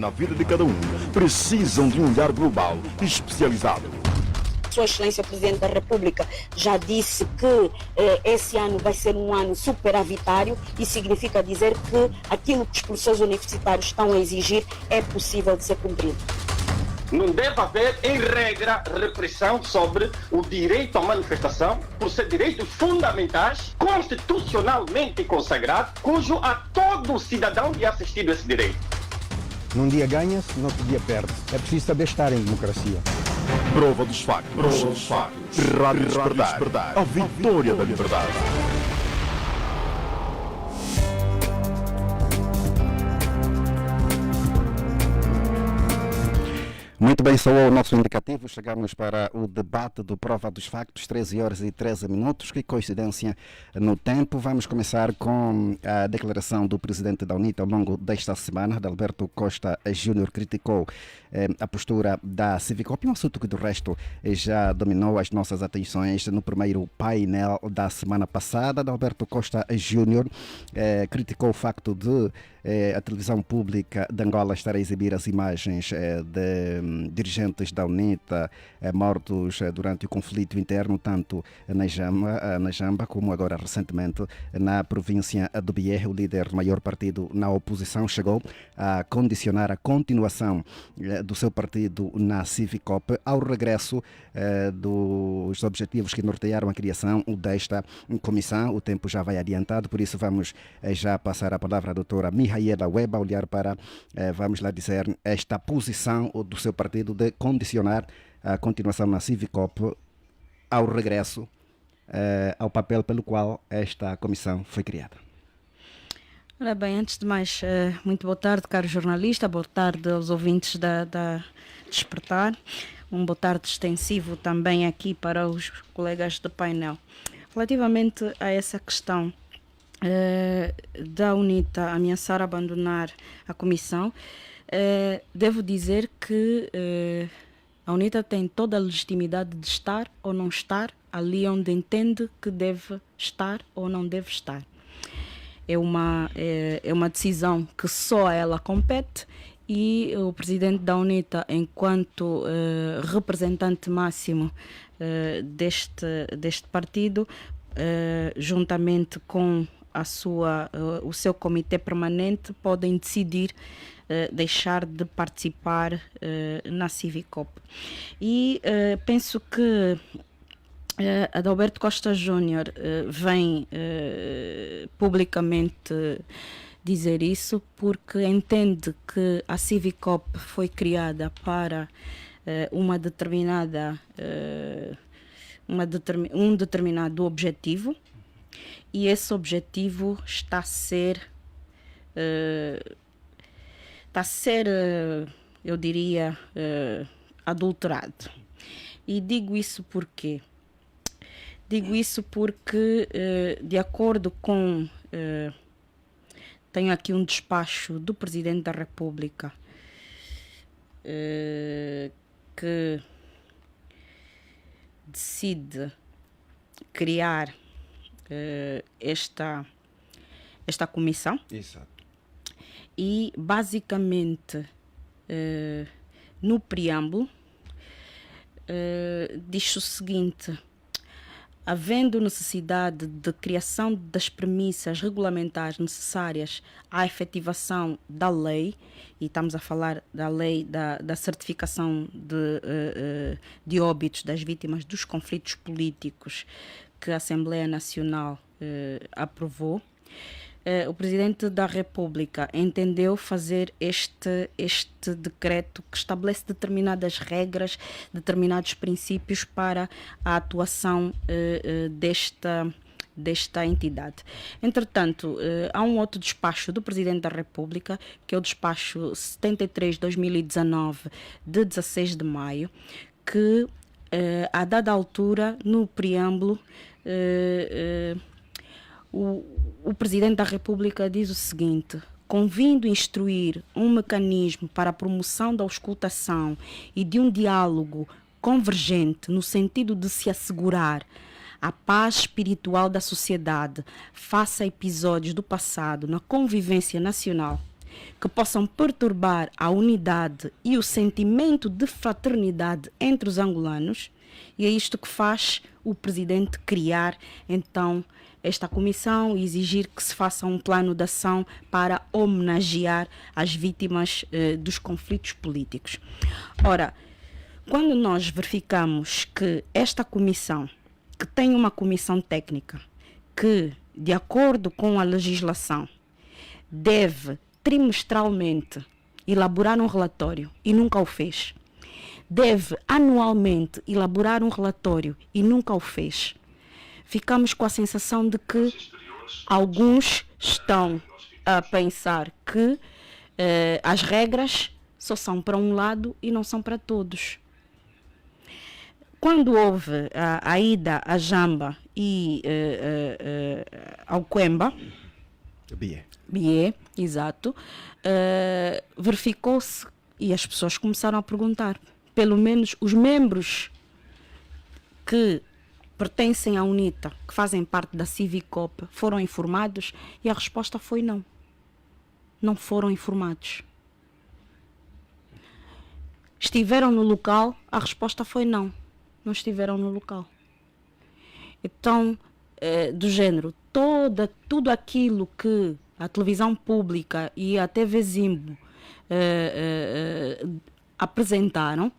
na vida de cada um, precisam de um olhar global e especializado. Sua Excelência Presidente da República já disse que esse ano vai ser um ano superavitário e significa dizer que aquilo que os professores universitários estão a exigir é possível de ser cumprido. Não deve haver, em regra, repressão sobre o direito à manifestação, por ser direitos fundamentais, constitucionalmente consagrados, cujo a todo cidadão é assistido esse direito. Num dia ganha-se, no outro dia perde. É preciso saber estar em democracia. Prova dos factos. Rádio Despertar. A vitória da liberdade. Muito bem, soou o nosso indicativo. Chegamos para o debate do Prova dos Factos, 13 horas e 13 minutos. Que coincidência no tempo. Vamos começar com a declaração do presidente da UNITA ao longo desta semana. Adalberto Costa Júnior criticou a postura da Civicop, um assunto que do resto já dominou as nossas atenções no primeiro painel da semana passada. Adalberto Costa Júnior criticou o facto de a televisão pública de Angola estar a exibir as imagens de dirigentes da UNITA mortos durante o conflito interno, tanto na Jamba como agora recentemente na província do Bié. O líder do maior partido na oposição chegou a condicionar a continuação do seu partido na Civicop ao regresso dos objetivos que nortearam a criação desta comissão. O tempo já vai adiantado, por isso vamos já passar a palavra à doutora Mihaela Weba, olhar para, vamos lá dizer, esta posição do seu partido de condicionar a continuação na Civicop ao regresso ao papel pelo qual esta comissão foi criada. Ora bem, antes de mais, muito boa tarde, caro jornalista, boa tarde aos ouvintes da Despertar, um boa tarde extensivo também aqui para os colegas do painel. Relativamente a essa questão da UNITA ameaçar abandonar a comissão, devo dizer que a UNITA tem toda a legitimidade de estar ou não estar ali onde entende que deve estar ou não deve estar. É uma decisão que só a ela compete e o presidente da UNITA, enquanto representante máximo deste partido, juntamente com o seu comitê permanente, podem decidir deixar de participar na Civicop. E penso que Adalberto Costa Júnior vem publicamente dizer isso porque entende que a Civicop foi criada para um determinado objetivo, e esse objetivo está a ser, eu diria, adulterado. E digo isso porque de acordo com tenho aqui um despacho do Presidente da República que decide criar esta comissão. Exato. E basicamente no preâmbulo diz o seguinte: havendo necessidade de criação das premissas regulamentares necessárias à efetivação da lei, e estamos a falar da lei da certificação de óbitos das vítimas dos conflitos políticos que a Assembleia Nacional aprovou, o Presidente da República entendeu fazer este decreto que estabelece determinadas regras, determinados princípios para a atuação desta entidade. Entretanto, há um outro despacho do Presidente da República, que é o despacho 73/2019, de 16 de maio, que a dada altura, no preâmbulo, o Presidente da República diz o seguinte: convindo instruir um mecanismo para a promoção da auscultação e de um diálogo convergente no sentido de se assegurar a paz espiritual da sociedade face a episódios do passado na convivência nacional, que possam perturbar a unidade e o sentimento de fraternidade entre os angolanos, e é isto que faz o presidente criar então esta comissão e exigir que se faça um plano de ação para homenagear as vítimas dos conflitos políticos. Ora, quando nós verificamos que esta comissão, que tem uma comissão técnica, que, de acordo com a legislação, deve trimestralmente elaborar um relatório e nunca o fez, deve anualmente elaborar um relatório e nunca o fez, ficamos com a sensação de que alguns estão a pensar que as regras só são para um lado e não são para todos. Quando houve a ida a Jamba e ao Quemba, Bié, exato, verificou-se e as pessoas começaram a perguntar, pelo menos os membros que pertencem à UNITA, que fazem parte da Civicop, foram informados? E a resposta foi não. Não foram informados. Estiveram no local? A resposta foi não. Não estiveram no local. Então, do género, tudo aquilo que a televisão pública e a TV Zimbo apresentaram,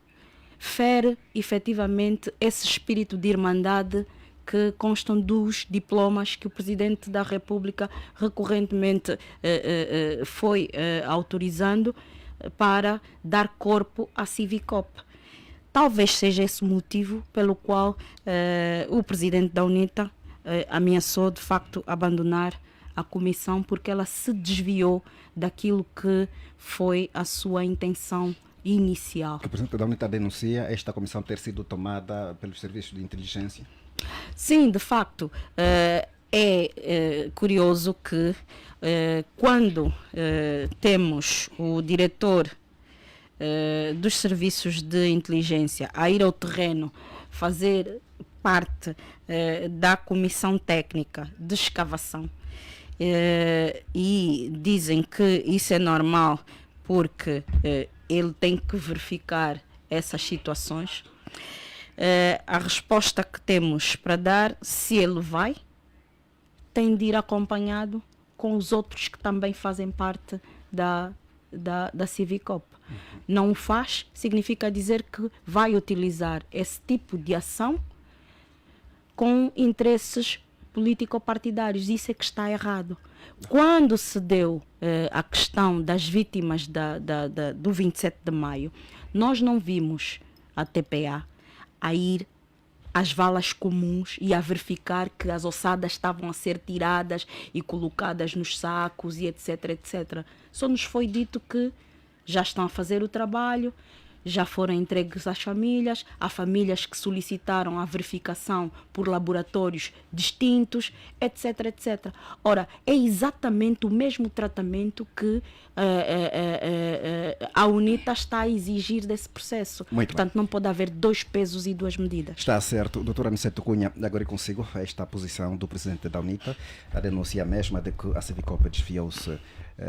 fere efetivamente esse espírito de irmandade que constam dos diplomas que o Presidente da República recorrentemente foi autorizando para dar corpo à Civicop. Talvez seja esse o motivo pelo qual o Presidente da UNITA ameaçou de facto abandonar a comissão, porque ela se desviou daquilo que foi a sua intenção inicial. O Presidente da UNITA denuncia esta comissão ter sido tomada pelos serviços de inteligência? Sim, de facto. É curioso que quando temos o diretor dos serviços de inteligência a ir ao terreno fazer parte da comissão técnica de escavação e dizem que isso é normal porque ele tem que verificar essas situações, a resposta que temos para dar, se ele vai, tem de ir acompanhado com os outros que também fazem parte da Civicop. Não o faz, significa dizer que vai utilizar esse tipo de ação com interesses político-partidários. Isso é que está errado. Quando se deu a questão das vítimas do 27 de maio, nós não vimos a TPA a ir às valas comuns e a verificar que as ossadas estavam a ser tiradas e colocadas nos sacos e etc, etc. Só nos foi dito que já estão a fazer o trabalho, já foram entregues às famílias, há famílias que solicitaram a verificação por laboratórios distintos, etc, etc. Ora, é exatamente o mesmo tratamento que a UNITA está a exigir desse processo. Portanto, não pode haver dois pesos e duas medidas. Está certo. Doutora Aniceto Cunha, agora consigo esta posição do Presidente da UNITA, a denúncia mesma de que a Civicop desviou-se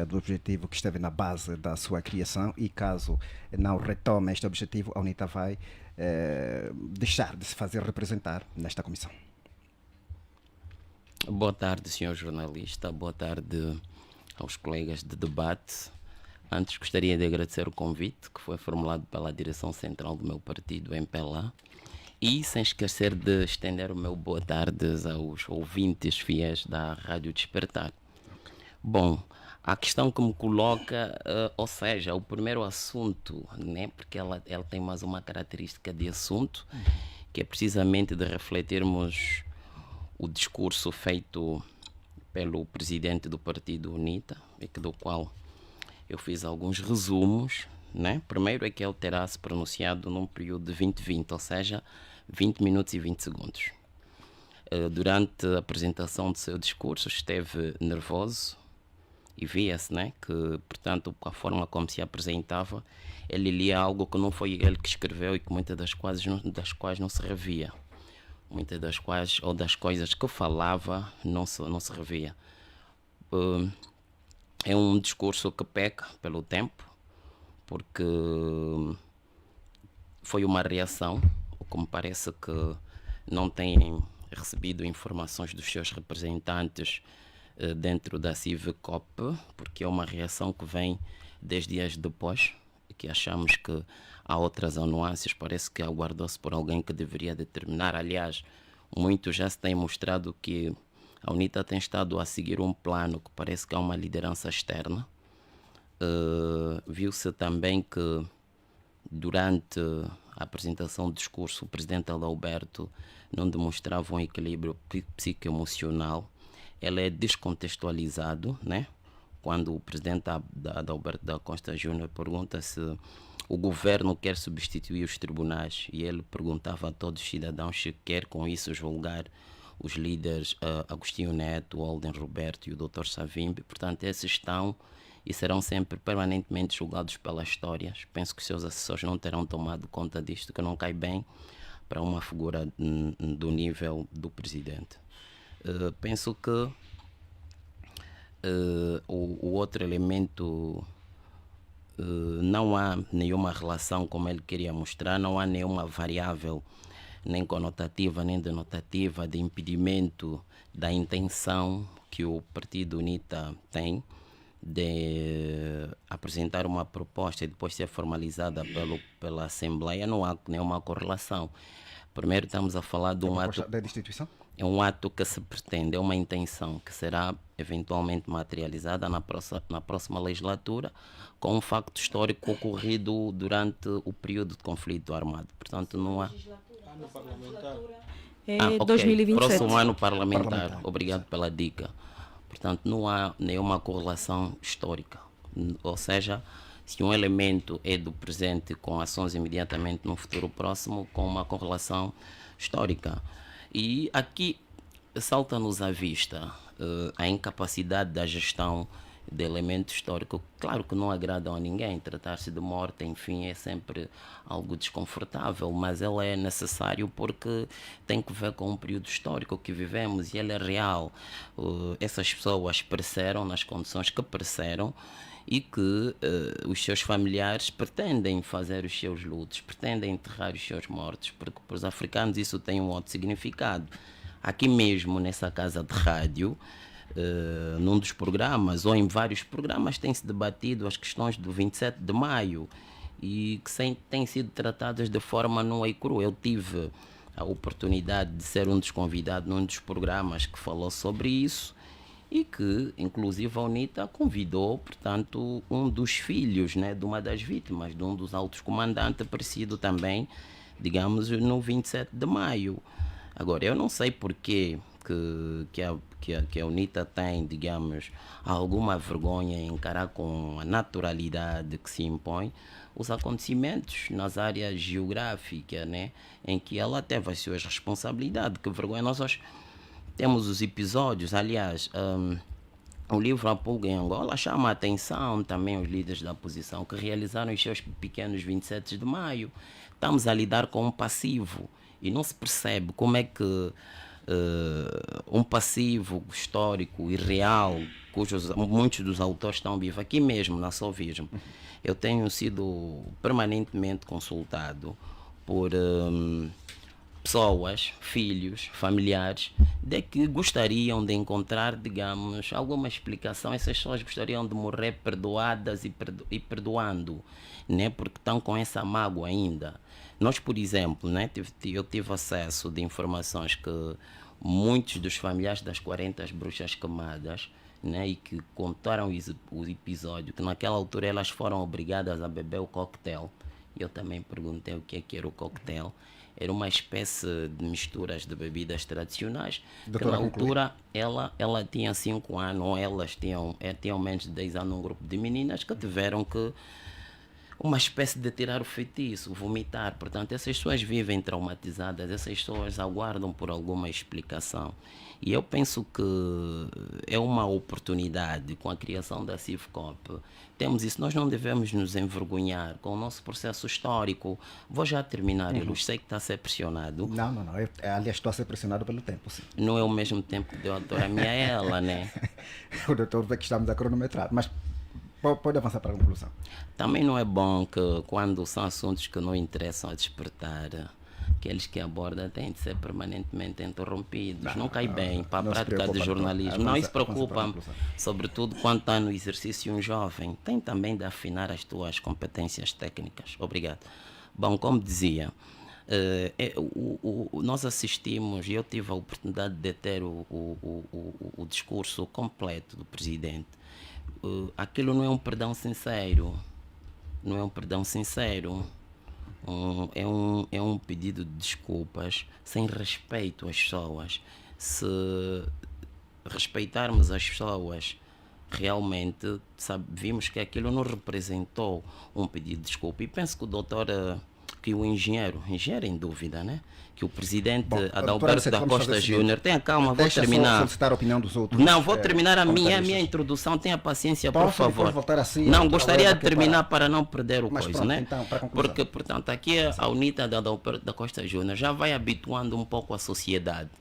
do objetivo que esteve na base da sua criação e caso não retome este objetivo, a UNITA vai deixar de se fazer representar nesta comissão. Boa tarde, senhor jornalista, boa tarde aos colegas de debate. Antes gostaria de agradecer o convite que foi formulado pela direção central do meu partido, MPLA, e sem esquecer de estender o meu boa tarde aos ouvintes fiéis da Rádio Despertar. Bom, a questão que me coloca, ou seja, o primeiro assunto, né, porque ela tem mais uma característica de assunto, que é precisamente de refletirmos o discurso feito pelo presidente do partido UNITA, do qual eu fiz alguns resumos, né? Primeiro é que ele terá se pronunciado num período de 20-20, ou seja, 20 minutos e 20 segundos. Durante a apresentação do seu discurso esteve nervoso, e via-se, né, que, portanto, a forma como se apresentava, ele lia algo que não foi ele que escreveu e que muitas das quais não se revia. Muitas das quais, ou das coisas que falava, não se revia. é um discurso que peca pelo tempo, porque foi uma reação, o que me parece que não têm recebido informações dos seus representantes dentro da CIVCOP, porque é uma reação que vem 10 dias depois, que achamos que há outras nuances, parece que aguardou-se por alguém que deveria determinar. Aliás, muito já se tem mostrado que a UNITA tem estado a seguir um plano que parece que há uma liderança externa. Viu-se também que durante a apresentação do discurso o presidente Adalberto não demonstrava um equilíbrio psicoemocional. Ele é descontextualizado, né? Quando o presidente Adalberto da Costa Júnior pergunta se o governo quer substituir os tribunais, e ele perguntava a todos os cidadãos se quer com isso julgar os líderes Agostinho Neto, Alden Roberto e o Dr. Savimbi. Portanto, esses estão e serão sempre permanentemente julgados pelas histórias. Penso que os seus assessores não terão tomado conta disto, que não cai bem para uma figura do nível do presidente. Penso que o outro elemento, não há nenhuma relação, como ele queria mostrar, não há nenhuma variável, nem conotativa, nem denotativa, de impedimento da intenção que o Partido UNITA tem de apresentar uma proposta e depois ser formalizada pela Assembleia. Não há nenhuma correlação. Primeiro estamos a falar de um ato da destituição? É um ato que se pretende, é uma intenção que será eventualmente materializada na próxima legislatura, com um facto histórico ocorrido durante o período de conflito armado. Portanto, não há... É ok. 2027. Próximo ano parlamentar. Obrigado pela dica. Portanto, não há nenhuma correlação histórica. Ou seja, se um elemento é do presente com ações imediatamente no futuro próximo, com uma correlação histórica. E aqui salta-nos à vista a incapacidade da gestão de elemento histórico. Claro que não agradam a ninguém, tratar-se de morte, enfim, é sempre algo desconfortável, mas ele é necessário porque tem que ver com um período histórico que vivemos e ele é real. Essas pessoas pereceram nas condições que pereceram e que os seus familiares pretendem fazer os seus lutos, pretendem enterrar os seus mortos, porque para os africanos isso tem um outro significado. Aqui mesmo, nessa casa de rádio, num dos programas, ou em vários programas, tem-se debatido as questões do 27 de maio e que têm sido tratadas de forma nua e crua. Eu tive a oportunidade de ser um dos convidados num dos programas que falou sobre isso e que, inclusive, a UNITA convidou, portanto, um dos filhos, né, de uma das vítimas, de um dos altos comandantes, aparecido também, digamos, no 27 de maio. Agora, eu não sei porquê que a UNITA tem, digamos, alguma vergonha em encarar com a naturalidade que se impõe os acontecimentos nas áreas geográficas, né, em que ela teve as suas responsabilidades. Que vergonha, nós temos os episódios, aliás, o livro A Pulga em Angola chama a atenção também os líderes da oposição que realizaram os seus pequenos 27 de maio. Estamos a lidar com um passivo e não se percebe como é que um passivo histórico e real, cujos muitos dos autores estão vivos, aqui mesmo na Sovismo. Eu tenho sido permanentemente consultado por pessoas, filhos, familiares, de que gostariam de encontrar, digamos, alguma explicação. Essas pessoas gostariam de morrer perdoadas e perdoando, né? Porque estão com essa mágoa ainda. Nós, por exemplo, né, eu tive acesso de informações que muitos dos familiares das 40 bruxas queimadas, né, e que contaram o episódio, que naquela altura elas foram obrigadas a beber o coquetel. Eu também perguntei o que era o coquetel. Era uma espécie de misturas de bebidas tradicionais. Que na altura ela tinha 5 anos, ou elas tinham menos de 10 anos, um grupo de meninas que tiveram que uma espécie de tirar o feitiço, vomitar. Portanto, essas pessoas vivem traumatizadas, essas pessoas aguardam por alguma explicação. E eu penso que é uma oportunidade com a criação da CIVCOP. Temos isso, nós não devemos nos envergonhar com o nosso processo histórico. Vou já terminar, eu sei que está a ser pressionado. Não. Aliás, estou a ser pressionado pelo tempo, sim. Não é o mesmo tempo que deu a doutora Miaela, né? O doutor vê que estamos a cronometrar, mas pode avançar para a conclusão. Também não é bom que, quando são assuntos que não interessam a despertar, aqueles que abordam têm de ser permanentemente interrompidos. Não cai bem para a prática de jornalismo. Não, isso preocupa-me, sobretudo quando está no exercício um jovem. Tem também de afinar as tuas competências técnicas. Obrigado. Bom, como dizia, nós assistimos, e eu tive a oportunidade de ter o discurso completo do presidente. Aquilo não é um perdão sincero. Não é um perdão sincero. É um pedido de desculpas sem respeito às pessoas. Se respeitarmos as pessoas realmente, vimos que aquilo não representou um pedido de desculpa. E penso que o doutor, que o engenheiro em dúvida, né? Que o presidente Adalberto da Costa Júnior, tenha calma, vou terminar. Solicitar a opinião dos outros. Não, vou terminar a minha introdução, tenha paciência, por favor. Assim, não, gostaria de terminar para não perder o mas coisa, pronto, né? Então, porque, portanto, aqui a UNITA da Adalberto da Costa Júnior já vai habituando um pouco a sociedade,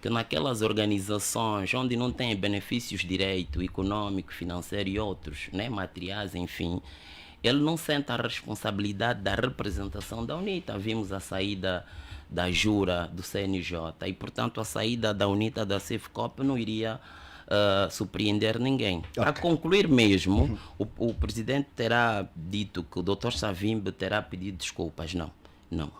que naquelas organizações onde não tem benefícios de direito econômico, financeiro e outros, né, materiais, enfim, ele não sente a responsabilidade da representação da UNITA. Vimos a saída da Jura do CNJ e, portanto, a saída da UNITA da CIVCOP não iria surpreender ninguém. Okay. Para concluir mesmo, o presidente terá dito que o Dr. Savimbi terá pedido desculpas. Não,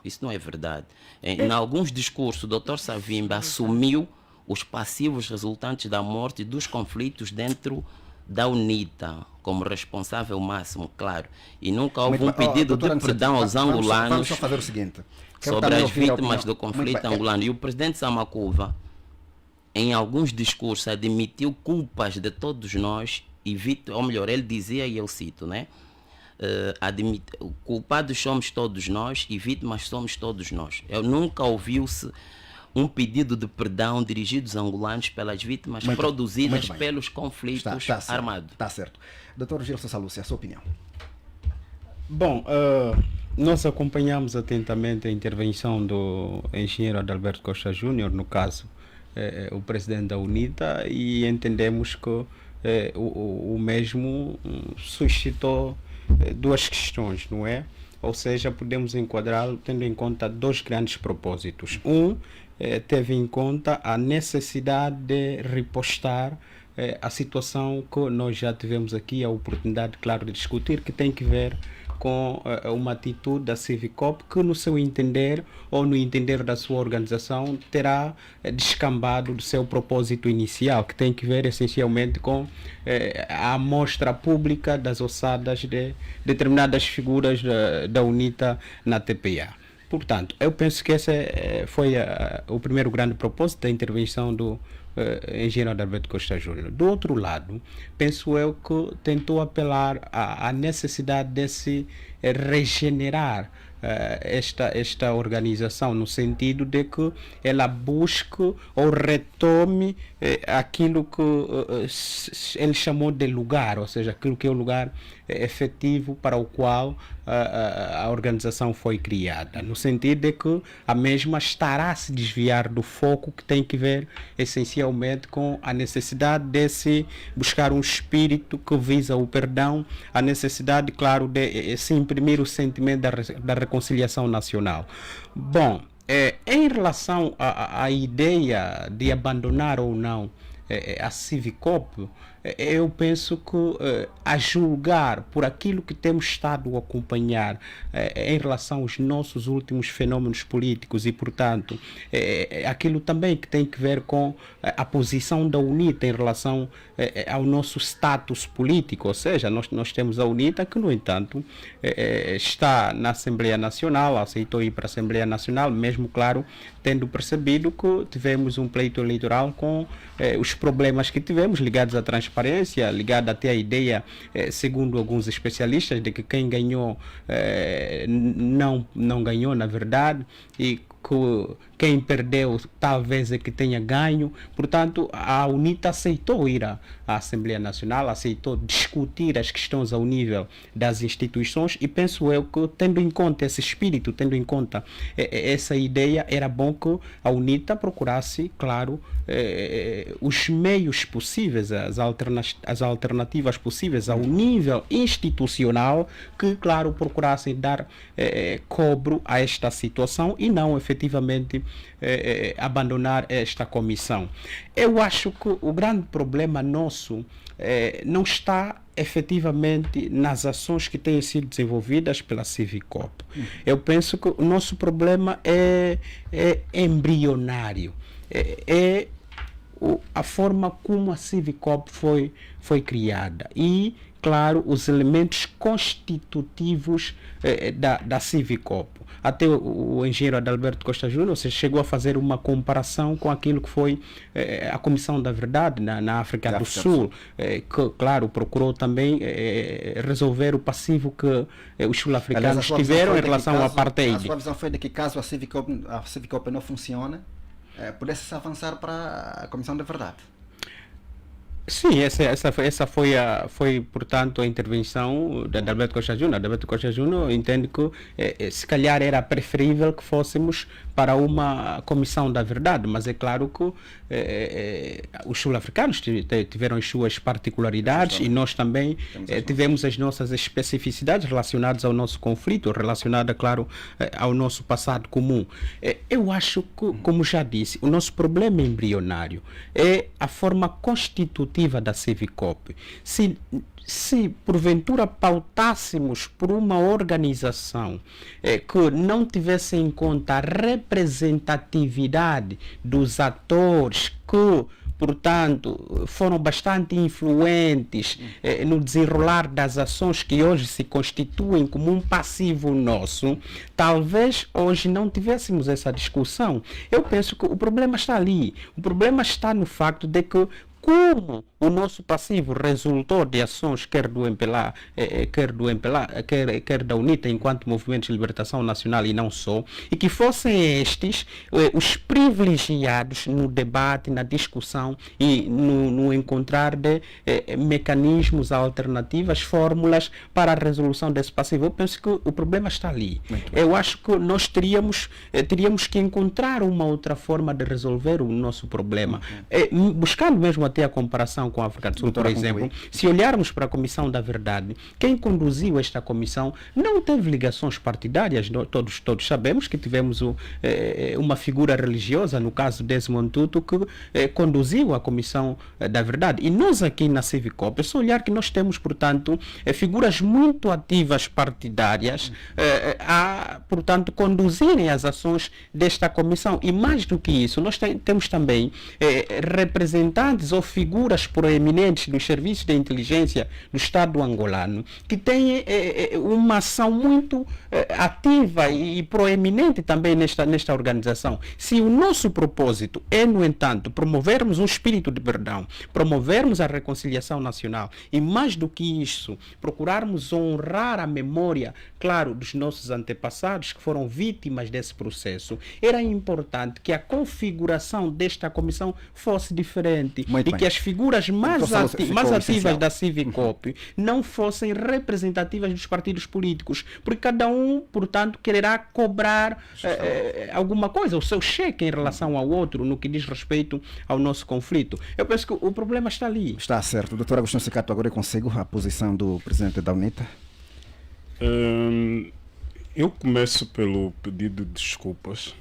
isso não é verdade. Em alguns discursos, o Dr. Savimbi assumiu os passivos resultantes da morte e dos conflitos dentro da UNITA como responsável máximo, claro. E nunca houve um pedido de perdão aos angolanos. Vamos só fazer o seguinte. Sobre as vítimas do conflito angolano. E o presidente Samakuva, em alguns discursos, admitiu culpas de todos nós, ou melhor, ele dizia, e eu cito, né? Culpados somos todos nós e vítimas somos todos nós. Eu nunca ouviu-se um pedido de perdão dirigido aos angolanos pelas vítimas produzidas pelos conflitos armados. Está certo. Doutor Gilson Salúcia, a sua opinião. Bom, nós acompanhamos atentamente a intervenção do engenheiro Adalberto Costa Júnior, no caso, o presidente da UNITA, e entendemos que o mesmo suscitou duas questões, não é? Ou seja, podemos enquadrá-lo tendo em conta dois grandes propósitos. Teve em conta a necessidade de repostar a situação que nós já tivemos aqui a oportunidade, claro, de discutir, que tem que ver com uma atitude da CIVCOP que, no seu entender ou no entender da sua organização, terá descambado do seu propósito inicial, que tem que ver essencialmente com a amostra pública das ossadas de determinadas figuras da UNITA na TPA. Portanto, eu penso que esse foi o primeiro grande propósito da intervenção do engenheiro Adalberto Costa Júnior. Do outro lado, penso eu que tentou apelar à necessidade de se regenerar esta organização, no sentido de que ela busque ou retome aquilo que ele chamou de lugar, ou seja, aquilo que é o lugar efetivo para o qual a organização foi criada, no sentido de que a mesma estará a se desviar do foco que tem que ver essencialmente com a necessidade de se buscar um espírito que visa o perdão, a necessidade, claro, de se imprimir o sentimento da reconciliação nacional. Bom, em relação à ideia de abandonar ou não a CIVCOP, eu penso que, a julgar por aquilo que temos estado a acompanhar em relação aos nossos últimos fenômenos políticos e, portanto, aquilo também que tem que ver com a posição da UNITA em relação ao nosso status político, ou seja, nós temos a UNITA que, no entanto, está na Assembleia Nacional, aceitou ir para a Assembleia Nacional, mesmo, claro, tendo percebido que tivemos um pleito eleitoral com os problemas que tivemos ligados à transparência transparência, ligada até à ideia, segundo alguns especialistas, de que quem ganhou não ganhou, na verdade, e quem perdeu talvez é que tenha ganho. Portanto, a UNITA aceitou ir à Assembleia Nacional, aceitou discutir as questões ao nível das instituições, e penso eu que, tendo em conta esse espírito, tendo em conta essa ideia, era bom que a UNITA procurasse, claro, os meios possíveis, as alternativas possíveis ao nível institucional, que, claro, procurassem dar cobro a esta situação e não efetivamente abandonar esta comissão. Eu acho que o grande problema nosso não está efetivamente nas ações que têm sido desenvolvidas pela Civicop. Eu penso que o nosso problema é embrionário. A forma como a Civicop foi criada e, claro, os elementos constitutivos da Civicop. Até o engenheiro Adalberto Costa Júnior chegou a fazer uma comparação com aquilo que foi a Comissão da Verdade na África do Sul, que, claro, procurou também resolver o passivo que os sul-africanos tiveram em relação ao apartheid. A sua visão foi de que, caso a Civicop não funcione, pudesse avançar para a Comissão da Verdade? Sim, essa foi, portanto, a intervenção da Adalberto Costa Júnior. Adalberto Costa Júnior entende que se calhar era preferível que fôssemos para uma Comissão da Verdade, mas é claro que os sul-africanos tiveram as suas particularidades e nós também tivemos as nossas especificidades relacionadas ao nosso conflito, relacionada, claro, ao nosso passado comum. Eu acho que, como já disse, o nosso problema embrionário é a forma constitutiva da Civicop. Se porventura pautássemos por uma organização que não tivesse em conta a representatividade dos atores que, portanto, foram bastante influentes no desenrolar das ações que hoje se constituem como um passivo nosso, talvez hoje não tivéssemos essa discussão. Eu penso que o problema está ali. O problema está no facto de que, como o nosso passivo resultou de ações quer do MPLA, quer da UNITA enquanto Movimento de Libertação Nacional e não só, e que fossem estes os privilegiados no debate, na discussão e no encontrar de mecanismos alternativas, fórmulas para a resolução desse passivo. Eu penso que o problema está ali. Eu acho que nós teríamos que encontrar uma outra forma de resolver o nosso problema, buscando mesmo até a comparação com a África do Sul, por exemplo. Se olharmos para a Comissão da Verdade, quem conduziu esta comissão não teve ligações partidárias. Todos sabemos que tivemos uma figura religiosa, no caso Desmond Tutu, que conduziu a Comissão da Verdade. E nós aqui na Civicop, é só olhar que nós temos, portanto, figuras muito ativas partidárias a, portanto, conduzirem as ações desta comissão. E mais do que isso, nós temos também representantes ou figuras proeminentes dos serviços de inteligência do Estado angolano, que têm uma ação muito ativa e proeminente também nesta organização. Se o nosso propósito é, no entanto, promovermos um espírito de perdão, promovermos a reconciliação nacional e, mais do que isso, procurarmos honrar a memória, claro, dos nossos antepassados que foram vítimas desse processo, era importante que a configuração desta comissão fosse diferente e que as figuras mais ativas da Civicop não fossem representativas dos partidos políticos, porque cada um, portanto, quererá cobrar alguma coisa, o seu cheque em relação ao outro, no que diz respeito ao nosso conflito. Eu penso que o problema está ali. Está certo. Doutor Agostinho Secato, agora eu consigo a posição do presidente da UNITA? Eu começo pelo pedido de desculpas.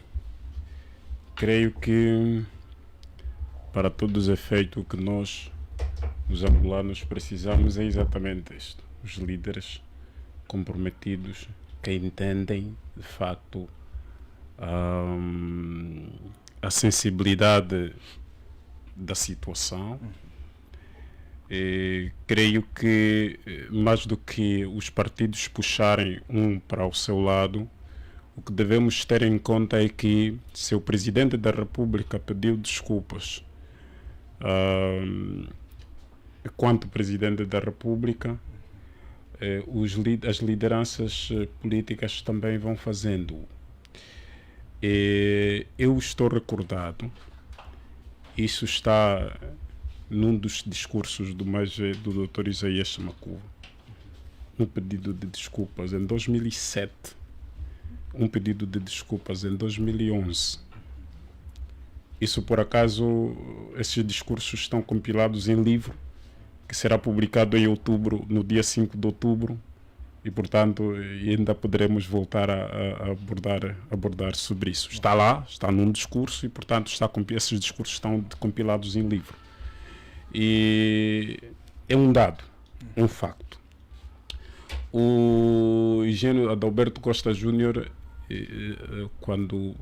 Creio que, para todos os efeitos, o que nós, os angolanos, precisamos é exatamente isto. Os líderes comprometidos que entendem, de facto, a sensibilidade da situação. Creio que, mais do que os partidos puxarem um para o seu lado, o que devemos ter em conta é que, se o Presidente da República pediu desculpas quanto Presidente da República, as lideranças políticas também vão fazendo. Eu estou recordado, isso está num dos discursos do Dr. Isaías Samacuva, um pedido de desculpas em 2007, um pedido de desculpas em 2011. Isso, por acaso, esses discursos estão compilados em livro, que será publicado em outubro, no dia 5 de outubro, e, portanto, ainda poderemos voltar a abordar sobre isso. Está lá, está num discurso, e, portanto, esses discursos estão compilados em livro. E é um dado, é um facto. O engenheiro Adalberto Costa Júnior, quando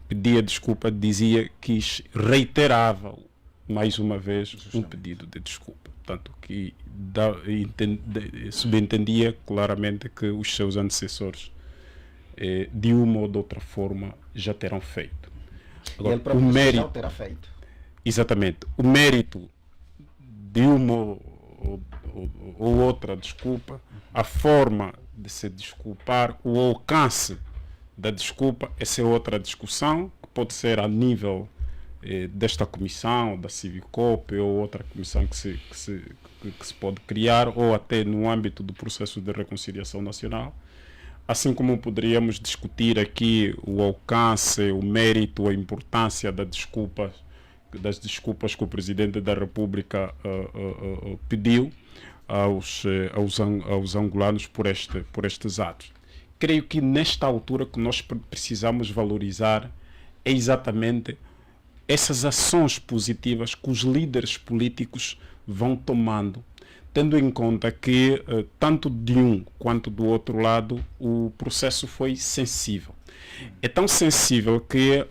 pedia desculpa, dizia que reiterava mais uma vez um pedido de desculpa. Portanto, que subentendia claramente que os seus antecessores, de uma ou de outra forma, já terão feito. Agora, ele próprio já terá feito. Exatamente. O mérito de uma ou outra desculpa, a forma de se desculpar, o alcance da desculpa, essa é outra discussão, que pode ser a nível desta comissão, da Civicop, ou outra comissão que se pode criar, ou até no âmbito do processo de reconciliação nacional. Assim como poderíamos discutir aqui o alcance, o mérito, a importância das desculpas que o Presidente da República pediu aos angolanos por estes atos. Creio que nesta altura que nós precisamos valorizar é exatamente essas ações positivas que os líderes políticos vão tomando, tendo em conta que tanto de um quanto do outro lado o processo foi sensível. É tão sensível que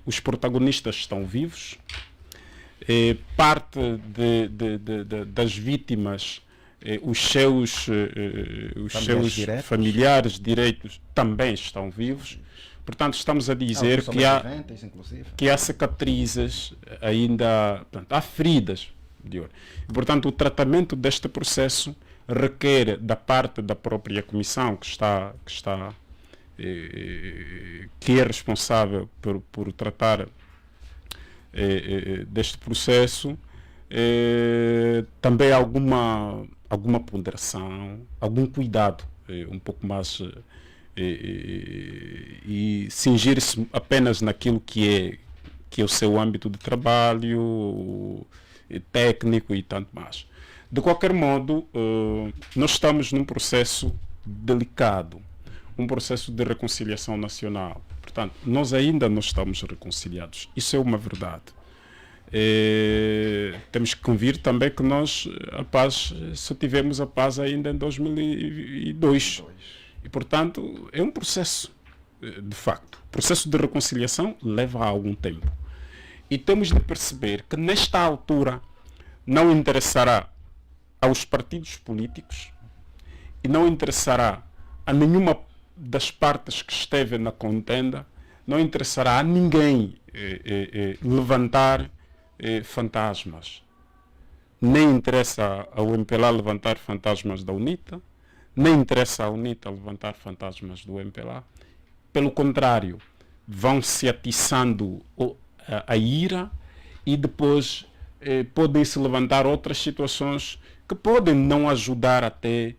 os protagonistas estão vivos, parte das vítimas, os seus familiares direitos também estão vivos. Portanto, estamos a dizer que há cicatrizes ainda, portanto, há feridas. E, portanto, o tratamento deste processo requer da parte da própria comissão que é responsável por tratar deste processo, também alguma ponderação, algum cuidado, um pouco mais, e cingir-se apenas naquilo que é o seu âmbito de trabalho, técnico e tanto mais. De qualquer modo, nós estamos num processo delicado, um processo de reconciliação nacional. Portanto, nós ainda não estamos reconciliados. Isso é uma verdade. Temos que convir também que nós só tivemos a paz ainda em 2002. E, portanto, é um processo, de facto. O processo de reconciliação leva algum tempo. E temos de perceber que, nesta altura, não interessará aos partidos políticos e não interessará a nenhuma das partes que esteve na contenda, não interessará a ninguém levantar fantasmas. Nem interessa ao MPLA levantar fantasmas da UNITA, nem interessa à UNITA levantar fantasmas do MPLA. Pelo contrário, vão se atiçando a ira e depois podem-se levantar outras situações que podem não ajudar até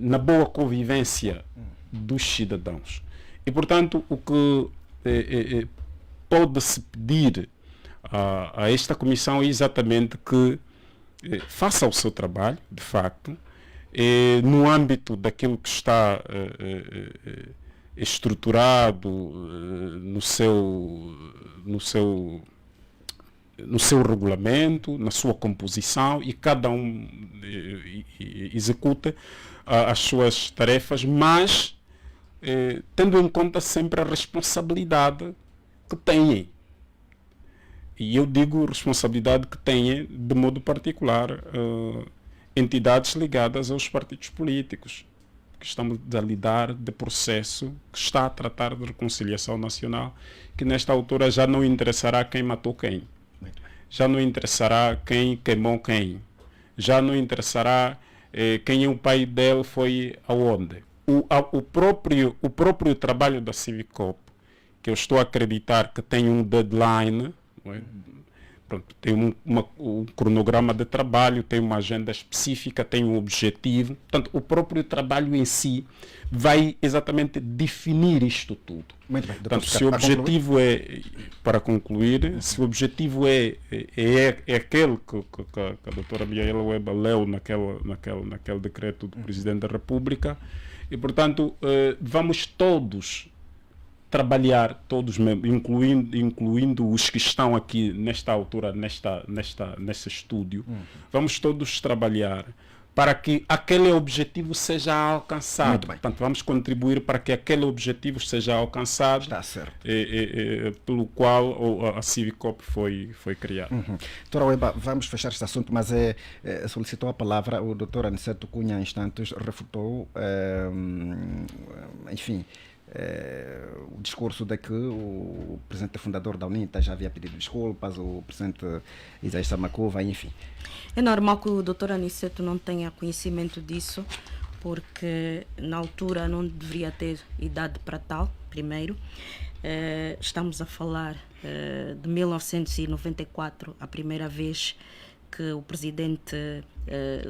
na boa convivência dos cidadãos. E, portanto, o que pode-se pedir a esta comissão é exatamente que faça o seu trabalho, de facto, no âmbito daquilo que está estruturado no seu regulamento, na sua composição, e cada um executa as suas tarefas, mas tendo em conta sempre a responsabilidade que têm. E eu digo responsabilidade que têm, de modo particular, entidades ligadas aos partidos políticos, que estamos a lidar de processo que está a tratar de reconciliação nacional, que nesta altura já não interessará quem matou quem. já não interessará quem queimou quem, já não interessará quem é o pai dele, foi aonde. O próprio trabalho da Civicop, que eu estou a acreditar que tem um deadline, não é? Pronto, tem um cronograma de trabalho, tem uma agenda específica, tem um objetivo. Portanto, o próprio trabalho em si vai exatamente definir isto tudo. Muito bem. Portanto, se o objetivo é, para concluir, se o objetivo é aquele que a doutora Miaela Weber leu naquele decreto do Presidente da República, e, portanto, vamos todos trabalhar, todos mesmo, incluindo os que estão aqui nesta altura, nesse estúdio, vamos todos trabalhar para que aquele objetivo seja alcançado. Muito bem. Portanto, vamos contribuir para que aquele objetivo seja alcançado. Está certo. Pelo qual a Civicop foi criada. Doutora Weber, vamos fechar este assunto, mas solicitou a palavra o doutor Aniceto Cunha há instantes, refutou, enfim, o discurso de que o presidente fundador da UNITA já havia pedido desculpas, o presidente Isaías Samakuva, enfim. É normal que o doutor Aniceto não tenha conhecimento disso, porque na altura não deveria ter idade para tal, primeiro. Estamos a falar de 1994, a primeira vez que o presidente,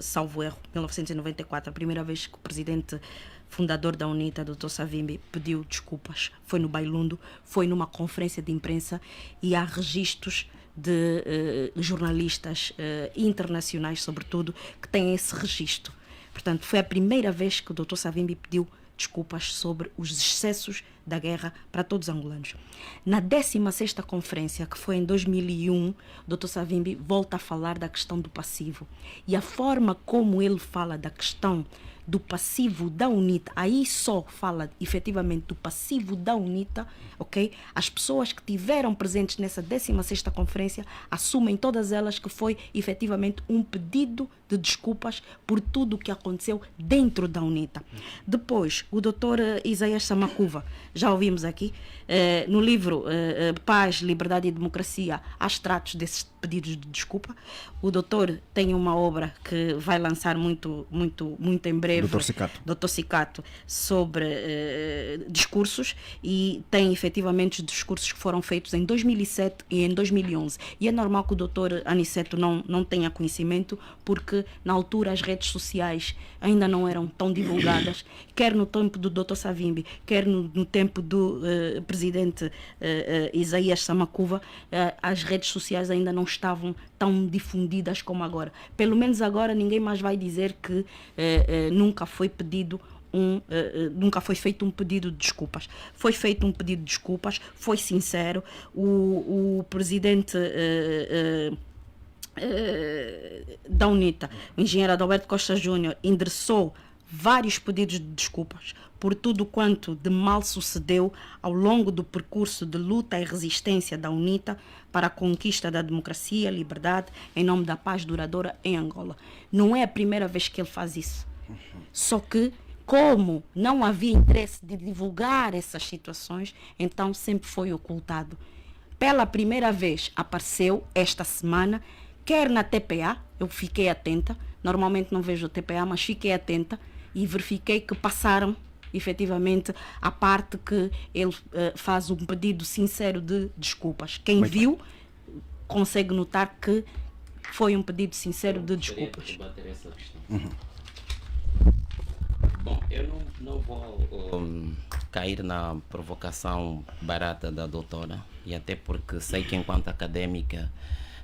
salvo erro, 1994, a primeira vez que o presidente fundador da UNITA, Dr. Savimbi, pediu desculpas. Foi no Bailundo, foi numa conferência de imprensa, e há registros de jornalistas internacionais, sobretudo, que têm esse registro. Portanto, foi a primeira vez que o Dr. Savimbi pediu desculpas sobre os excessos da guerra para todos os angolanos. Na 16ª conferência, que foi em 2001, o Dr. Savimbi volta a falar da questão do passivo. E a forma como ele fala da questão do passivo da UNITA, aí só fala efetivamente do passivo da UNITA, ok? As pessoas que tiveram presentes nessa 16ª conferência assumem todas elas que foi efetivamente um pedido de desculpas por tudo o que aconteceu dentro da UNITA. Depois, o doutor Isaías Samakuva, já ouvimos aqui, no livro Paz, Liberdade e Democracia, há extratos desses pedidos de desculpa. O doutor tem uma obra que vai lançar muito em breve, Dr. Cicato, sobre discursos, e tem efetivamente os discursos que foram feitos em 2007 e em 2011. E é normal que o doutor Aniceto não tenha conhecimento, porque na altura as redes sociais ainda não eram tão divulgadas, quer no tempo do Dr. Savimbi, quer no tempo do presidente Isaías Samakuva, as redes sociais ainda não estavam tão difundidas como agora. Pelo menos agora ninguém mais vai dizer que nunca foi feito um pedido de desculpas. Foi feito um pedido de desculpas, foi sincero. O presidente da UNITA, o engenheiro Adalberto Costa Júnior, endereçou vários pedidos de desculpas por tudo quanto de mal sucedeu ao longo do percurso de luta e resistência da UNITA para a conquista da democracia, liberdade, em nome da paz duradoura em Angola. Não é a primeira vez que ele faz isso. Só que, como não havia interesse de divulgar essas situações, então sempre foi ocultado. Pela primeira vez apareceu esta semana, quer na TPA, eu fiquei atenta, normalmente não vejo a TPA, mas fiquei atenta e verifiquei que passaram efetivamente a parte que ele faz um pedido sincero de desculpas. Quem viu consegue notar que foi um pedido sincero de desculpas. Bom, eu não vou cair na provocação barata da doutora, e até porque sei que enquanto académica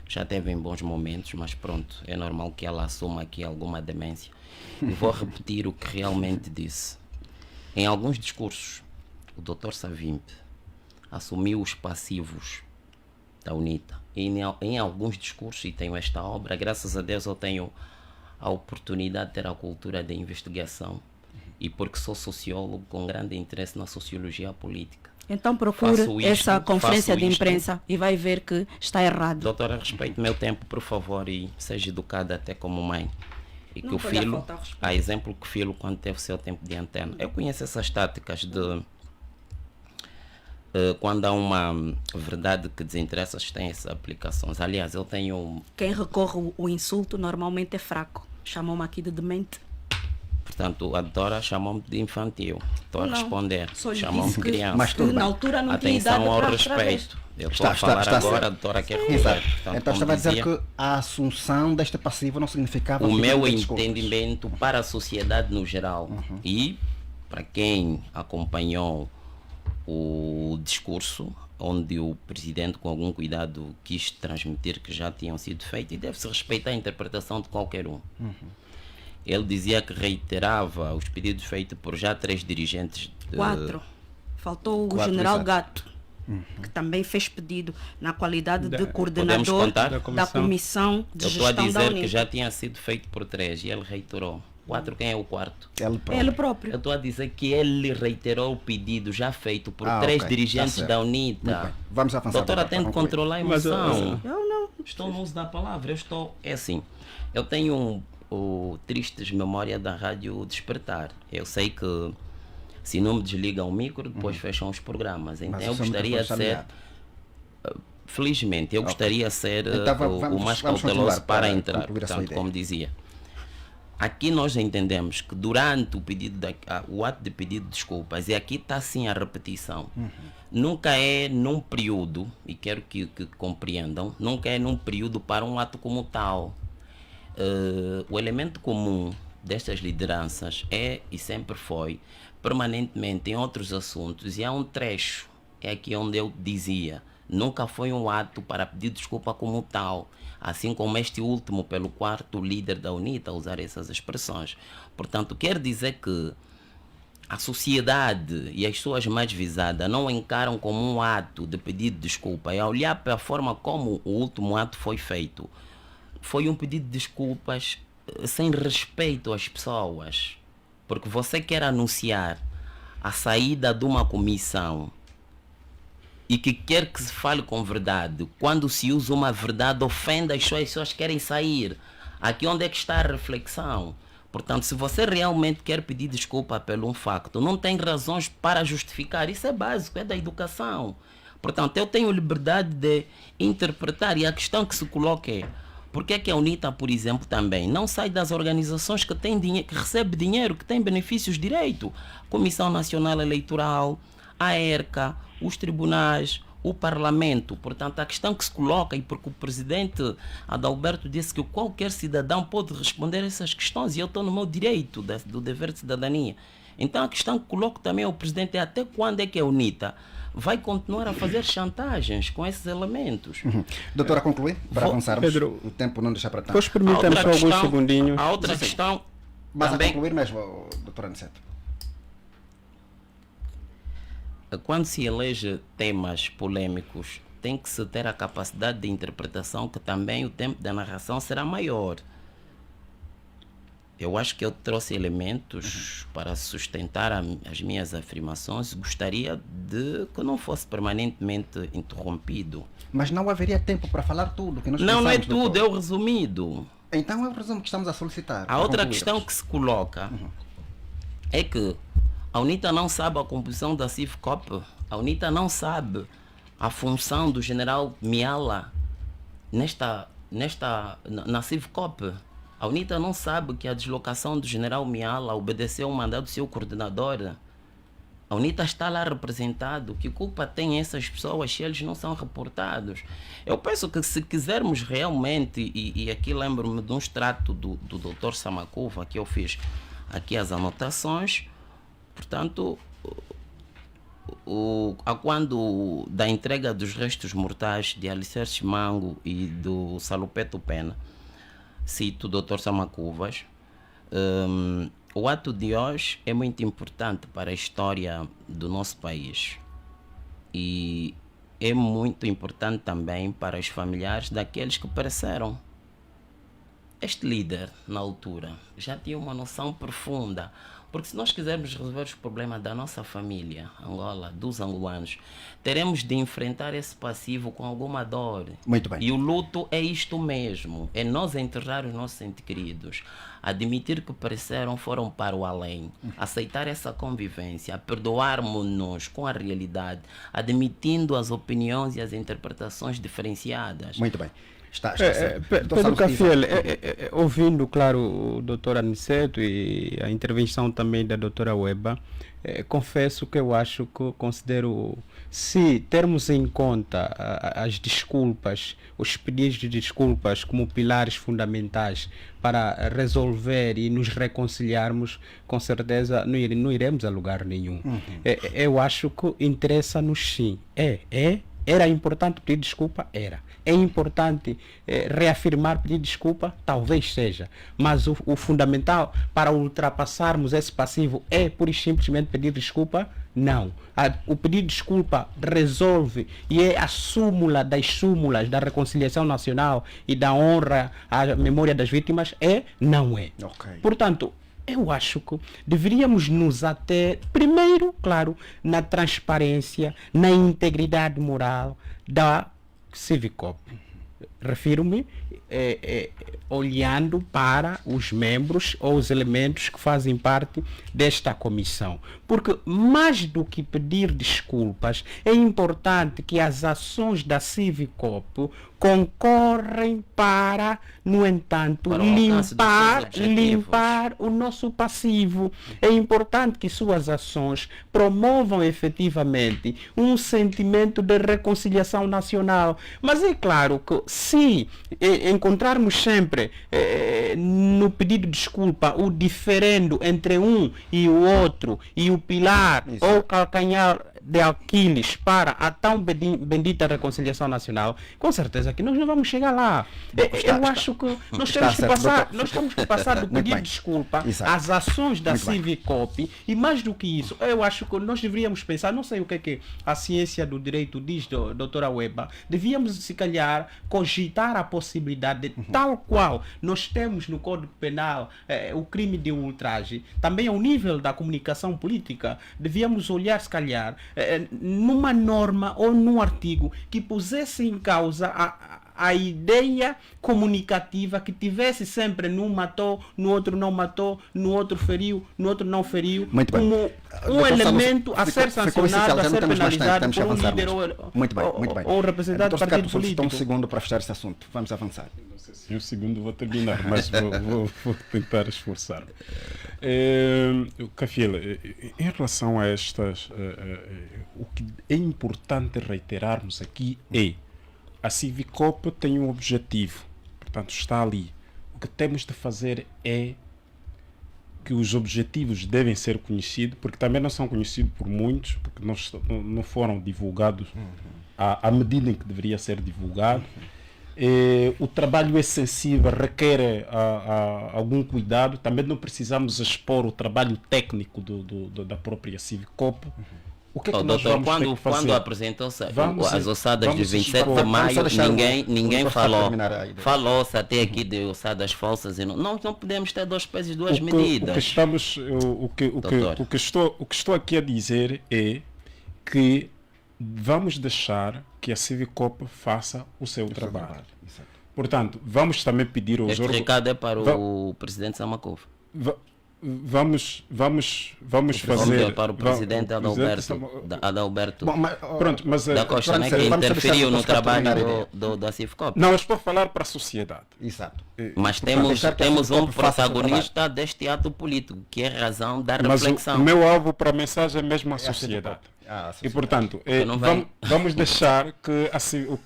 já teve em bons momentos, mas pronto, é normal que ela assuma aqui alguma demência. E vou repetir o que realmente disse. Em alguns discursos, o Dr. Savimbi assumiu os passivos da UNITA. E em alguns discursos, e tenho esta obra, graças a Deus eu tenho a oportunidade de ter a cultura de investigação, e porque sou sociólogo com grande interesse na sociologia política. Então procure essa conferência de imprensa e vai ver que está errado. Doutora, respeite meu tempo, por favor, e seja educada até como mãe. E que o filho, a exemplo que o filho, quando teve o seu tempo de antena, eu conheço essas táticas de quando há uma verdade que desinteressa, tem essas aplicações. Aliás, eu tenho... Quem recorre o insulto normalmente é fraco. Chamam-me aqui de demente. Portanto, a doutora chamou-me de infantil. Estou a Não, responder. só lhe Chamou-me disse de que- criança. Mas tudo na bem. altura não tinha idade Atenção ao para respeito. Eu estou Está- a falar está agora, certo. a doutora quer Exato. responder. Portanto, Então como estava a dizer dizia, que a assunção deste passivo não significava... o pedir meu desculpas. entendimento para a sociedade no geral e para quem acompanhou o discurso onde o presidente com algum cuidado quis transmitir que já tinham sido feitos, e deve-se respeitar a interpretação de qualquer um. Ele dizia que reiterava os pedidos feitos por já 3 dirigentes. 4. Faltou o 4, general exato. Gato, que também fez pedido na qualidade de Podemos coordenador contar? da comissão de Eu estou a gestão da dizer que UNITA. já tinha sido feito por 3 e ele reiterou. 4, quem é o quarto? Ele próprio. Ele próprio. Eu estou a dizer que ele reiterou o pedido já feito por Ah, 3 ok. dirigentes Tá certo. da Muito UNITA. bem. Vamos avançar. Doutora, para tente concluir. controlar a Mas, emoção. Eu não. Estou no uso da palavra. Eu estou. É assim. Eu tenho o tristes memória da Rádio Despertar. Eu sei que se não me desligam o micro, depois fecham os programas. Então Mas eu o seu gostaria de microfone está ser. ligado. Felizmente, eu gostaria de ser Então, o mais vamos cauteloso continuar para para entrar. concluir a sua Portanto, ideia. como dizia. Aqui nós entendemos que durante o ato de pedido de desculpas, e aqui está sim a repetição, nunca é num período, e quero que compreendam, nunca é num período para um ato como tal. O elemento comum destas lideranças é e sempre foi permanentemente em outros assuntos, e há um trecho, é aqui onde eu dizia, nunca foi um ato para pedir desculpa como tal, assim como este último pelo quarto líder da UNITA a usar essas expressões. Portanto, quer dizer que a sociedade e as pessoas mais visadas não encaram como um ato de pedido de desculpa, e a olhar para a forma como o último ato foi feito, foi um pedido de desculpas sem respeito às pessoas, porque você quer anunciar a saída de uma comissão e que quer que se fale com verdade. Quando se usa uma verdade, ofende as pessoas que querem sair. Aqui onde é que está a reflexão? Portanto, se você realmente quer pedir desculpa pelo um facto, não tem razões para justificar. Isso é básico, é da educação. Portanto, eu tenho liberdade de interpretar, e a questão que se coloca é: por que é que a UNITA, por exemplo, também não sai das organizações que têm dinheiro, que recebe dinheiro, que têm benefícios de direito? Comissão Nacional Eleitoral, a ERCA, os tribunais, o Parlamento. Portanto, a questão que se coloca, e porque o presidente Adalberto disse que qualquer cidadão pode responder a essas questões, e eu estou no meu direito do dever de cidadania. Então, a questão que coloco também ao presidente é: até quando é que a UNITA vai continuar a fazer chantagens com esses elementos? Doutora, concluir? Para avançarmos. Pedro, o tempo não deixa para tanto. Depois permita-me só alguns segundinhos. A outra questão Mas também, a concluir mesmo, doutora Aniceto. quando se elege temas polêmicos, tem que se ter a capacidade de interpretação, que também o tempo da narração será maior. Eu acho que eu trouxe elementos para sustentar as minhas afirmações. Gostaria de que não fosse permanentemente interrompido. Mas não haveria tempo para falar tudo que nós Não é pensamos, tudo, doutor. é o resumido. Então é o resumo que estamos a solicitar. A para outra concluirmos. questão que se coloca é que a UNITA não sabe a composição da CIVCOP. A UNITA não sabe a função do general Miala na CIVCOP. A UNITA não sabe que a deslocação do general Miala obedeceu ao mandato do seu coordenador. A UNITA está lá representado. Que culpa tem essas pessoas se eles não são reportados? Eu penso que, se quisermos realmente, e aqui lembro-me de um extrato do Dr. Samacuva, que eu fiz aqui as anotações. Portanto, quando da entrega dos restos mortais de Alicerce Mango e do Salupeto Pena, cito o Dr. Samacuvas, o ato de hoje é muito importante para a história do nosso país, e é muito importante também para os familiares daqueles que pereceram. este líder, na altura, já tinha uma noção profunda. Porque se nós quisermos resolver os problemas da nossa família, Angola, dos angolanos, teremos de enfrentar esse passivo com alguma dor. Muito bem. E o luto é isto mesmo, é nós enterrar os nossos entes queridos, admitir que pareceram, foram para o além, aceitar essa convivência, perdoarmos-nos com a realidade, admitindo as opiniões e as interpretações diferenciadas. Muito bem. Está Pedro Cafiel, ouvindo, claro, o doutor Aniceto e a intervenção também da doutora Weba, confesso que eu acho que considero, se termos em conta as desculpas, os pedidos de desculpas como pilares fundamentais para resolver e nos reconciliarmos, com certeza não iremos a lugar nenhum. Eu acho que interessa-nos sim. Era importante pedir desculpa? Era. É importante reafirmar, pedir desculpa? Talvez seja. Mas o fundamental para ultrapassarmos esse passivo é pura e simplesmente pedir desculpa? Não. O pedir desculpa resolve e é a súmula das súmulas da reconciliação nacional e da honra à memória das vítimas? Não é. Okay. Portanto, eu acho que deveríamos nos ater, primeiro, claro, na transparência, na integridade moral da Civicop. Refiro-me olhando para os membros ou os elementos que fazem parte desta comissão. Porque mais do que pedir desculpas, é importante que as ações da Civicop concorrem para, no entanto, limpar o nosso passivo. É importante que suas ações promovam efetivamente um sentimento de reconciliação nacional. Mas é claro que se encontrarmos sempre no pedido de desculpa o diferendo entre um e o outro e o pilar ou calcanhar de Aquiles para a tão bendita reconciliação nacional, com certeza que nós não vamos chegar lá. Eu acho que nós temos que passar do pedir desculpa às ações da Civicop e mais do que isso, eu acho que nós deveríamos pensar, não sei o que é que a ciência do direito diz, doutora Weba, devíamos se calhar cogitar a possibilidade de tal qual nós temos no Código Penal o crime de ultraje, também ao nível da comunicação política, devíamos olhar se calhar numa norma ou num artigo que pusesse em causa a ideia comunicativa, que tivesse sempre num matou, no outro não matou, no outro feriu, no outro não feriu, como um elemento a ser sancionado, a ser penalizado por um líder ou representante do partido político. Um segundo para fechar esse assunto. Vamos avançar. Não sei se em um segundo vou terminar, mas vou tentar esforçar-me. Cafiel, em relação a estas, o que é importante reiterarmos aqui é a Civicop tem um objetivo, portanto está ali. O que temos de fazer é que os objetivos devem ser conhecidos, porque também não são conhecidos por muitos, porque não foram divulgados à medida em que deveria ser divulgado. O trabalho é sensível, requer algum cuidado. Também não precisamos expor o trabalho técnico da própria Civicop. O que é que nós vamos ter que fazer? Quando apresentou-se as ossadas de 27 de maio, ninguém falou. Falou-se até aqui de ossadas falsas. E não podemos ter dois pesos e duas medidas. O que estou aqui a dizer é que vamos deixar que a Civicop faça o seu trabalho. Portanto, vamos também pedir aos órgãos... Este recado é para o presidente Samakov. Vamos fazer para o presidente Adalberto da Costa, né, que interferiu no trabalho da Civicop. Não, eu estou a falar para a sociedade. Exato. Mas temos um protagonista deste ato político, que é a razão da reflexão. Mas o meu alvo para a mensagem é mesmo a sociedade. E portanto, vamos deixar que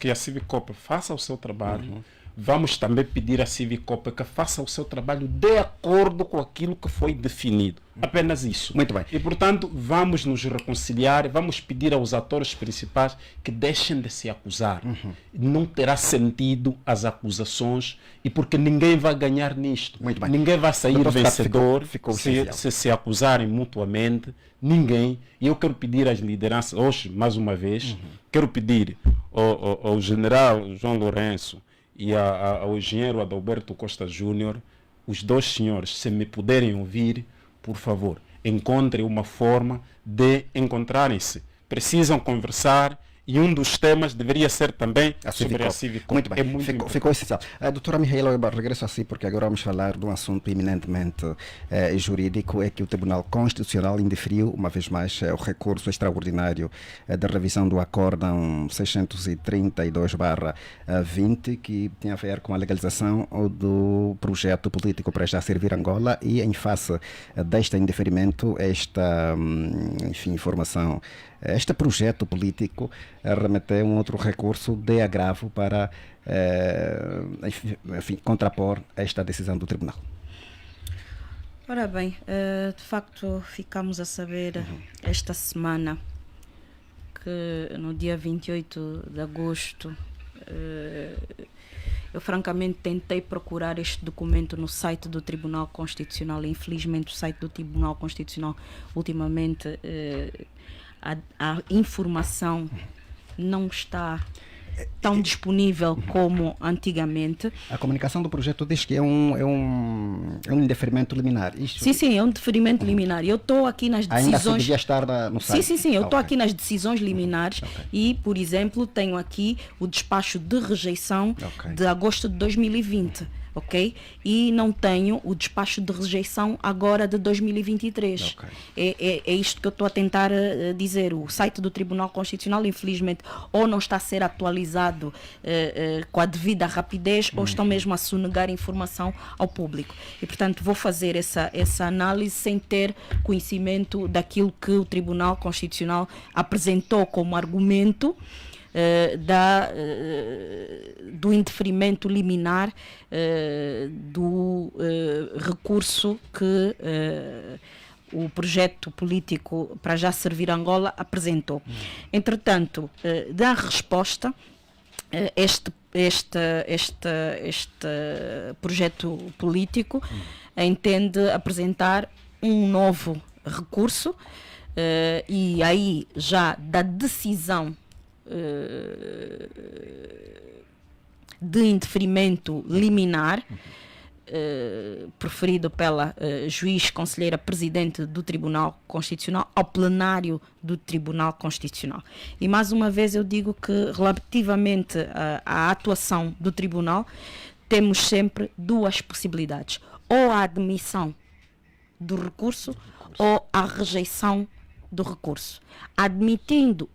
a Civicop faça o seu trabalho. Vamos também pedir à Civicop que faça o seu trabalho de acordo com aquilo que foi definido. Apenas isso. Muito bem. E, portanto, vamos nos reconciliar, vamos pedir aos atores principais que deixem de se acusar. Não terá sentido as acusações, e porque ninguém vai ganhar nisto. Muito bem. Ninguém vai sair vencedor se acusarem mutuamente. Ninguém. E eu quero pedir às lideranças, hoje, mais uma vez, quero pedir ao general João Lourenço e ao engenheiro Adalberto Costa Júnior, os dois senhores, se me puderem ouvir, por favor, encontrem uma forma de encontrarem-se. Precisam conversar. E um dos temas deveria ser também sobre a Civicop. Muito bem, É ficou essencial. Doutora Mihaela, eu regresso assim, porque agora vamos falar de um assunto eminentemente jurídico, é que o Tribunal Constitucional indeferiu, uma vez mais, o recurso extraordinário da revisão do Acórdão 632/20, que tinha a ver com a legalização do projeto político para já servir Angola, e em face deste indeferimento, esta informação, este projeto político remeteu um outro recurso de agravo para contrapor esta decisão do Tribunal. Ora bem, de facto ficamos a saber esta semana que no dia 28 de agosto eu francamente tentei procurar este documento no site do Tribunal Constitucional. Infelizmente o site do Tribunal Constitucional ultimamente a informação não está tão disponível como antigamente. A comunicação do projeto diz que é um indeferimento liminar. Isto... Sim, é um deferimento liminar. Eu estou aqui nas decisões... Ainda devia estar no site. Sim, eu estou aqui nas decisões liminares e, por exemplo, tenho aqui o despacho de rejeição de agosto de 2020. Ok? E não tenho o despacho de rejeição agora de 2023. É isto que eu estou a tentar dizer. O site do Tribunal Constitucional, infelizmente, ou não está a ser atualizado com a devida rapidez, ou estão mesmo a sonegar informação ao público. E, portanto, vou fazer essa análise sem ter conhecimento daquilo que o Tribunal Constitucional apresentou como argumento do indeferimento liminar do recurso que o projeto político para já servir Angola apresentou. Entretanto, da resposta, este projeto político entende apresentar um novo recurso e aí já da decisão de indeferimento liminar proferido pela juiz conselheira presidente do Tribunal Constitucional ao plenário do Tribunal Constitucional. E mais uma vez eu digo que relativamente à atuação do Tribunal temos sempre duas possibilidades: ou a admissão do recurso ou a rejeição do recurso. Admitido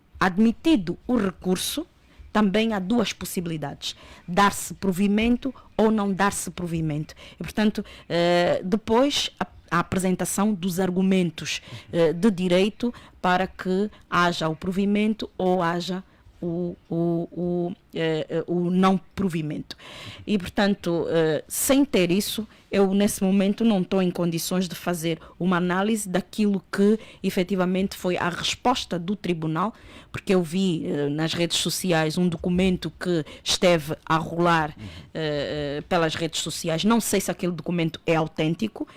o recurso, também há duas possibilidades: dar-se provimento ou não dar-se provimento. E, portanto, depois a apresentação dos argumentos de direito para que haja o provimento ou haja o não provimento. E, portanto, sem ter isso, eu nesse momento não estou em condições de fazer uma análise daquilo que efetivamente foi a resposta do tribunal, porque eu vi nas redes sociais um documento que esteve a rolar pelas redes sociais. Não sei se aquele documento é autêntico,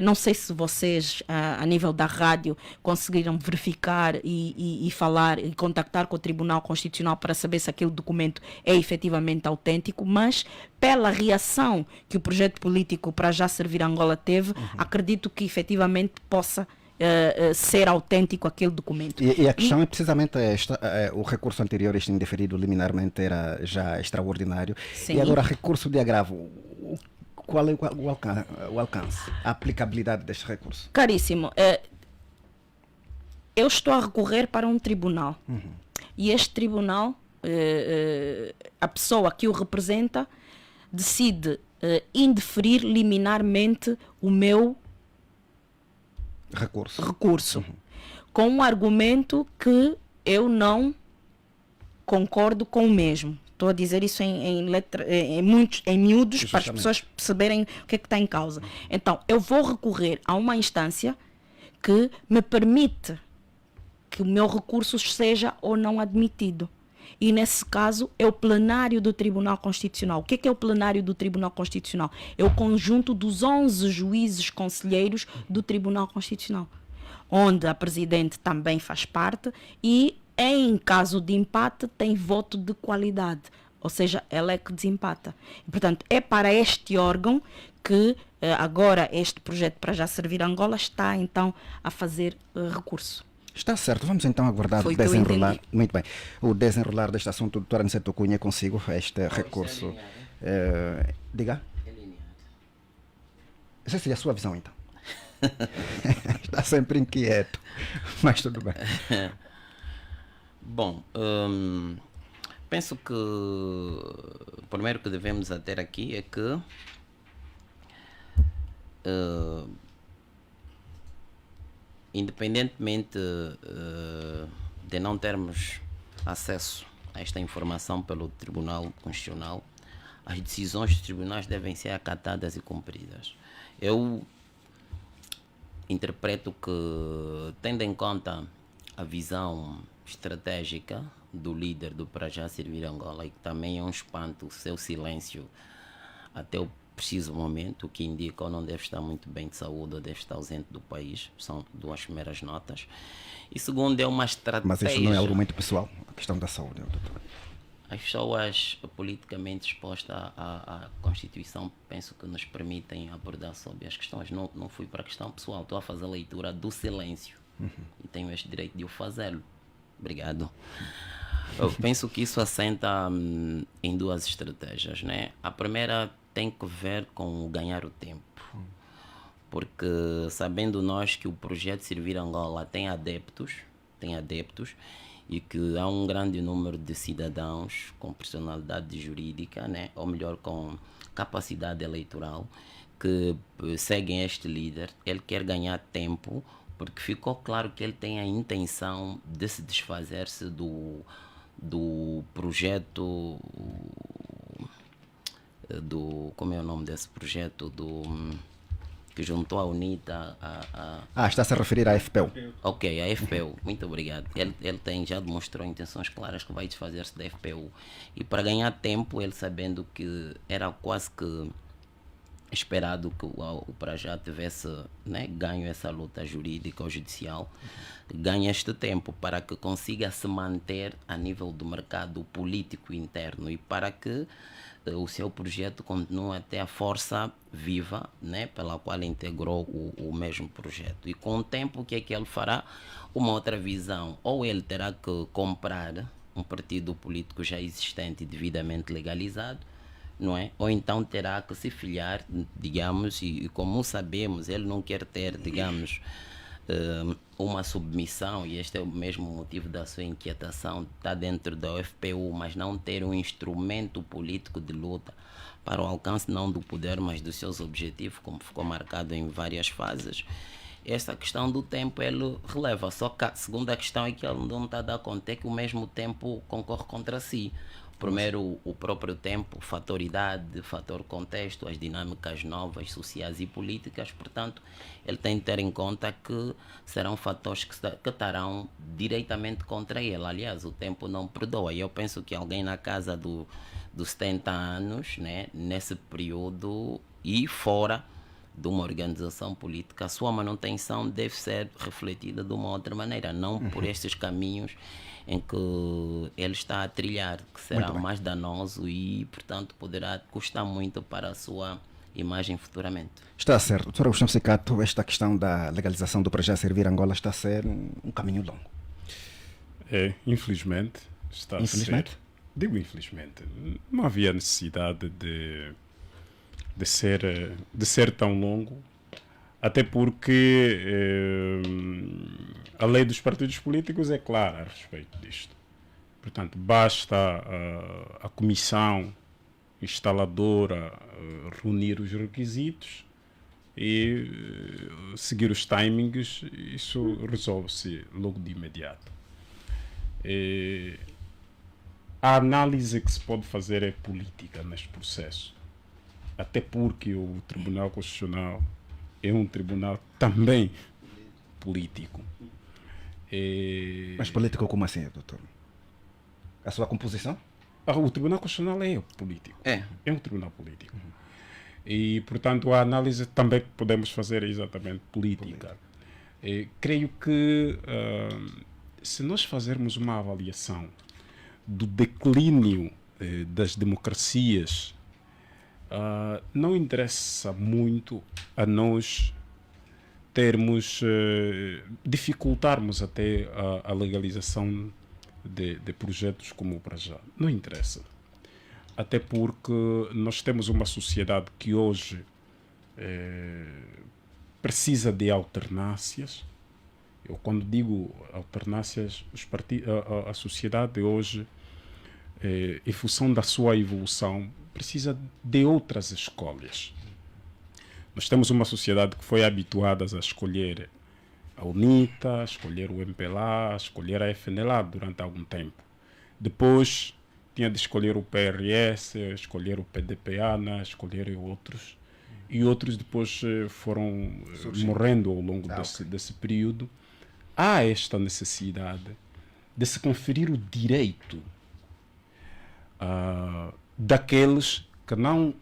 não sei se vocês, a nível da rádio, conseguiram verificar e falar e contactar com o Tribunal Constitucional para saber se aquele documento é efetivamente autêntico, mas pela reação que o projeto político para já servir Angola teve, acredito que efetivamente possa ser autêntico aquele documento. E a questão é precisamente esta: o recurso anterior, este indeferido liminarmente, era já extraordinário. Sim. E agora recurso de agravo. Qual é o alcance, a aplicabilidade deste recurso? Caríssimo, eu estou a recorrer para um tribunal e este tribunal, a pessoa que o representa decide indeferir liminarmente o meu recurso com um argumento que eu não concordo com o mesmo. Estou a dizer isso em miúdos, para as pessoas perceberem o que é que está em causa. Então, eu vou recorrer a uma instância que me permite que o meu recurso seja ou não admitido. E, nesse caso, é o plenário do Tribunal Constitucional. O que é o plenário do Tribunal Constitucional? É o conjunto dos 11 juízes conselheiros do Tribunal Constitucional, onde a Presidente também faz parte e, em caso de empate, tem voto de qualidade. ou seja, ela é que desempata. E, portanto, é para este órgão que agora este projeto para já servir Angola está então a fazer recurso. Está certo, vamos então aguardar Foi o que eu desenrolar. entendi. Muito bem. O desenrolar deste assunto, doutora Aniceto Cunha, consigo este recurso. Diga. Essa seria a sua visão então. Está sempre inquieto, mas tudo bem. Bom, penso que o primeiro que devemos ter aqui é que independentemente de não termos acesso a esta informação pelo Tribunal Constitucional, as decisões dos tribunais devem ser acatadas e cumpridas. Eu interpreto que, tendo em conta a visão estratégica do líder do Para Já Servir Angola, e que também é um espanto o seu silêncio até o preciso momento, o que indica ou não deve estar muito bem de saúde ou deve estar ausente do país, são duas primeiras notas. E segundo, é uma estratégia... Mas isso não é algo muito pessoal, a questão da saúde, doutor? As pessoas politicamente expostas à Constituição penso que nos permitem abordar sobre as questões. Não fui para a questão pessoal, estou a fazer a leitura do silêncio e tenho este direito de o fazê-lo. Obrigado. Eu penso que isso assenta em duas estratégias, né? A primeira tem que ver com o ganhar o tempo, porque sabendo nós que o projeto Servir Angola tem adeptos e que há um grande número de cidadãos com personalidade jurídica, né? Ou melhor, com capacidade eleitoral, que seguem este líder. Ele quer ganhar tempo, porque ficou claro que ele tem a intenção de se desfazer-se do projeto, como é o nome desse projeto, que juntou a UNITA está-se a referir à FPU. Ok, a FPU, muito obrigado. Ele já demonstrou intenções claras que vai desfazer-se da FPU. E para ganhar tempo, ele sabendo que era quase que esperado que o Para Já tivesse, né, ganho essa luta jurídica ou judicial, ganha este tempo para que consiga se manter a nível do mercado político interno e para que o seu projeto continue a ter a força viva, né, pela qual integrou o mesmo projeto. E com o tempo, o que é que ele fará? Uma outra visão. Ou ele terá que comprar um partido político já existente e devidamente legalizado, não é? Ou então terá que se filiar, digamos, e como sabemos, ele não quer ter, digamos, uma submissão, e este é o mesmo motivo da sua inquietação, está dentro da FPU, mas não ter um instrumento político de luta para o alcance não do poder, mas dos seus objetivos, como ficou marcado em várias fases. Essa questão do tempo ele releva, só que a segunda questão é que ele não está a dar conta, é que o mesmo tempo concorre contra si. Primeiro, o próprio tempo, fator idade, fator contexto, as dinâmicas novas, sociais e políticas. Portanto, ele tem de ter em conta que serão fatores que estarão diretamente contra ele. Aliás, o tempo não perdoa. E eu penso que alguém na casa dos 70 anos, né, nesse período e fora de uma organização política, a sua manutenção deve ser refletida de uma outra maneira, não por estes caminhos em que ele está a trilhar, que será mais danoso e, portanto, poderá custar muito para a sua imagem futuramente. Está certo. Doutora Gustavo Secato, esta questão da legalização do Para Já Servir Angola está a ser um caminho longo. Infelizmente, está a ser. Digo infelizmente. Não havia necessidade de ser tão longo, até porque a lei dos partidos políticos é clara a respeito disto. Portanto, basta a comissão instaladora reunir os requisitos e seguir os timings, isso resolve-se logo de imediato. A análise que se pode fazer é política neste processo, até porque o Tribunal Constitucional é um tribunal também político. Mas político como assim, doutor? A sua composição? O Tribunal Constitucional é político. É um tribunal político. E, portanto, a análise também que podemos fazer é exatamente política. Creio que se nós fazermos uma avaliação do declínio das democracias, não interessa muito a nós termos, dificultarmos até a legalização de projetos como o Para Já. Não interessa. Até porque nós temos uma sociedade que hoje precisa de alternâncias. Eu, quando digo alternâncias, a sociedade hoje, em função da sua evolução, precisa de outras escolhas. Nós temos uma sociedade que foi habituada a escolher a UNITA, a escolher o MPLA, a escolher a FNLA durante algum tempo. Depois tinha de escolher o PRS, escolher o PDPANA, escolher outros. E outros depois foram morrendo ao longo desse período. Há esta necessidade de se conferir o direito daqueles que não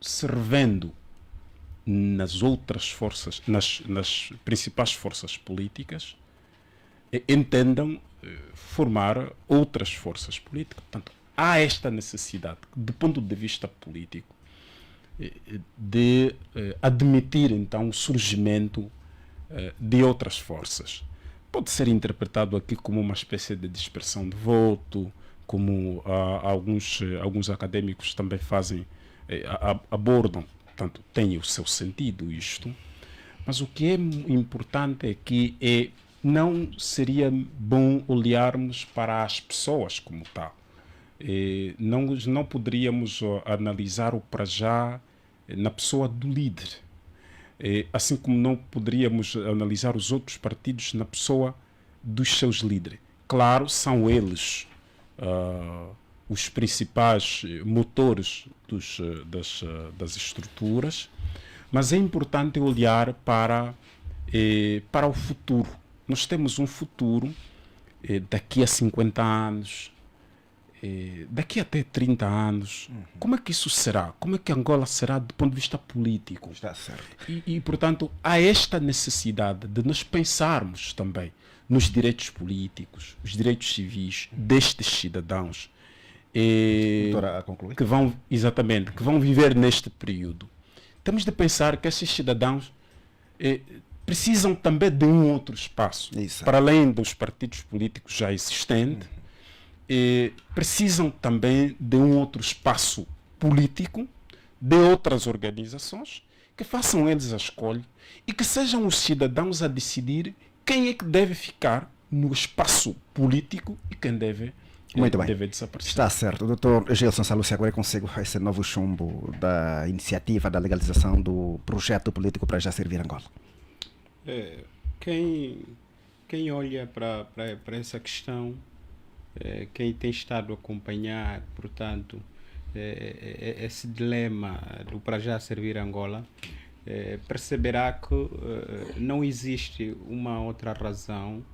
se revendo nas outras forças, nas principais forças políticas, entendam formar outras forças políticas. Portanto, há esta necessidade, do ponto de vista político, de admitir então o surgimento de outras forças. Pode ser interpretado aqui como uma espécie de dispersão de voto, como alguns académicos também fazem, abordam. Portanto, tem o seu sentido isto, mas o que é importante é que não seria bom olharmos para as pessoas como tal. Não poderíamos analisar o Para Já na pessoa do líder, assim como não poderíamos analisar os outros partidos na pessoa dos seus líderes. Claro, são eles os principais motores das estruturas, mas é importante olhar para o futuro. Nós temos um futuro daqui a 50 anos, daqui até 30 anos. Como é que isso será? Como é que Angola será do ponto de vista político? Está certo. E portanto, há esta necessidade de nós pensarmos também nos direitos políticos, os direitos civis destes cidadãos Doutora, a concluir? que vão viver neste período. Temos de pensar que esses cidadãos precisam também de um outro espaço, para além dos partidos políticos já existentes, precisam também de um outro espaço político, de outras organizações, que façam eles a escolha e que sejam os cidadãos a decidir quem é que deve ficar no espaço político e quem deve desaparecer. Está certo. Dr. Gelson Salucci, agora consigo esse novo chumbo da iniciativa da legalização do projeto político Para Já Servir Angola. Quem olha para essa questão, quem tem estado a acompanhar, portanto, esse dilema do Para Já Servir Angola, perceberá que não existe uma outra razão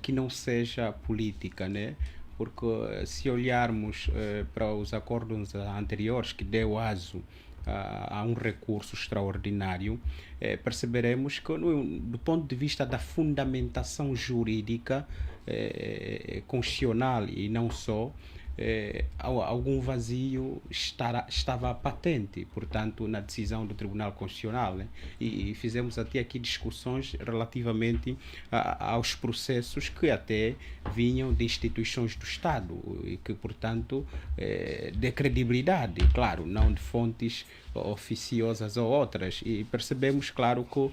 que não seja política, né? Porque se olharmos para os acordos anteriores que deu aso a um recurso extraordinário, perceberemos que do ponto de vista da fundamentação jurídica, constitucional e não só, algum vazio estava patente, portanto, na decisão do Tribunal Constitucional, né? E fizemos até aqui discussões relativamente aos processos que até vinham de instituições do Estado e que, portanto, de credibilidade, claro, não de fontes oficiosas ou outras, e percebemos, claro, que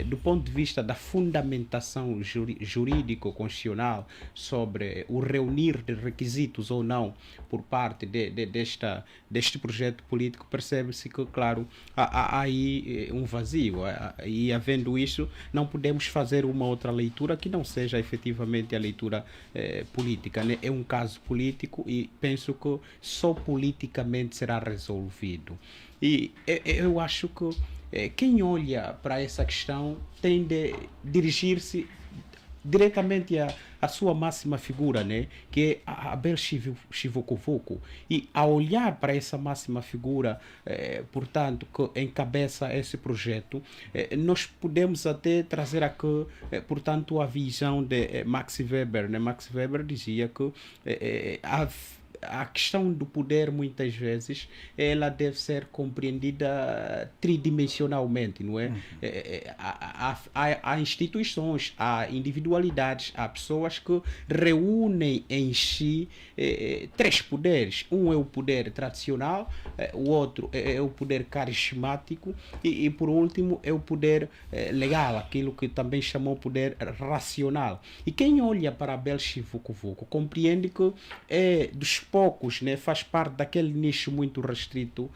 do ponto de vista da fundamentação jurídico-constitucional sobre o reunir de requisitos ou não por parte deste projeto político, percebe-se que, claro, há aí um vazio, e havendo isso, não podemos fazer uma outra leitura que não seja efetivamente a leitura política, né? É um caso político e penso que só politicamente será resolvido. E eu acho que quem olha para essa questão tem de dirigir-se diretamente à sua máxima figura, né? Que é Abel Chivucovuco. E ao olhar para essa máxima figura, portanto, que encabeça esse projeto, nós podemos até trazer aqui, portanto, a visão de Max Weber, né? Max Weber dizia que a questão do poder, muitas vezes, ela deve ser compreendida tridimensionalmente, não é? Há instituições, há individualidades, há pessoas que reúnem em si três poderes. Um é o poder tradicional, o outro é o poder carismático e por último, é o poder legal, aquilo que também chamou poder racional. E quem olha para Abel Chivucovuco compreende que é dos poucos, né, faz parte daquele nicho muito restrito,